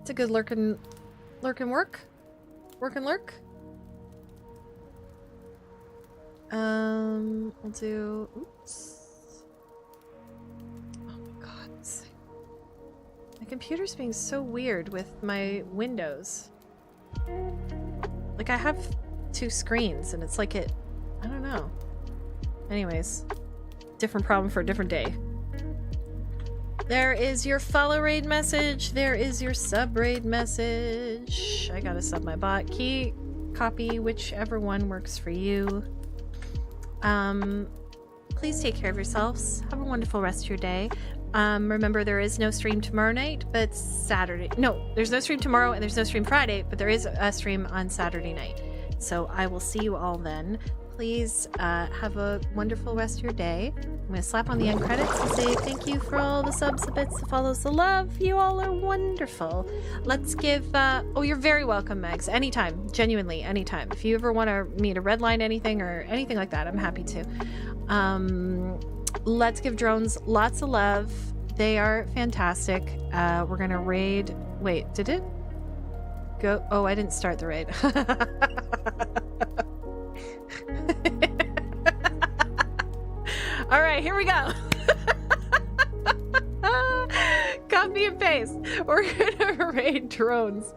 It's a good lurk and work. Work and lurk. We'll do, oops. Oh my god. My computer's being so weird with my windows. Like, I have two screens and it's like I don't know. Anyways, different problem for a different day. There is your follow raid message. There is your sub raid message. I gotta sub my bot. Key, copy, whichever one works for you. Please take care of yourselves. Have a wonderful rest of your day. Remember, there is no stream tomorrow night, but Saturday. No, there's no stream tomorrow and there's no stream Friday, but there is a stream on Saturday night. So I will see you all then. Please have a wonderful rest of your day. I'm going to slap on the end credits and say thank you for all the subs, the bits, the follows, the love. You all are wonderful. Let's give... oh, you're very welcome, Megs. Anytime. Genuinely, anytime. If you ever want me to redline anything or anything like that, I'm happy to. Let's give drones lots of love. They are fantastic. We're going to raid... Wait, did it go? Oh, I didn't start the raid. All right, here we go. Copy and paste. We're gonna raid drones.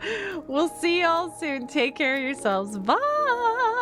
We'll see y'all soon. Take care of yourselves. Bye.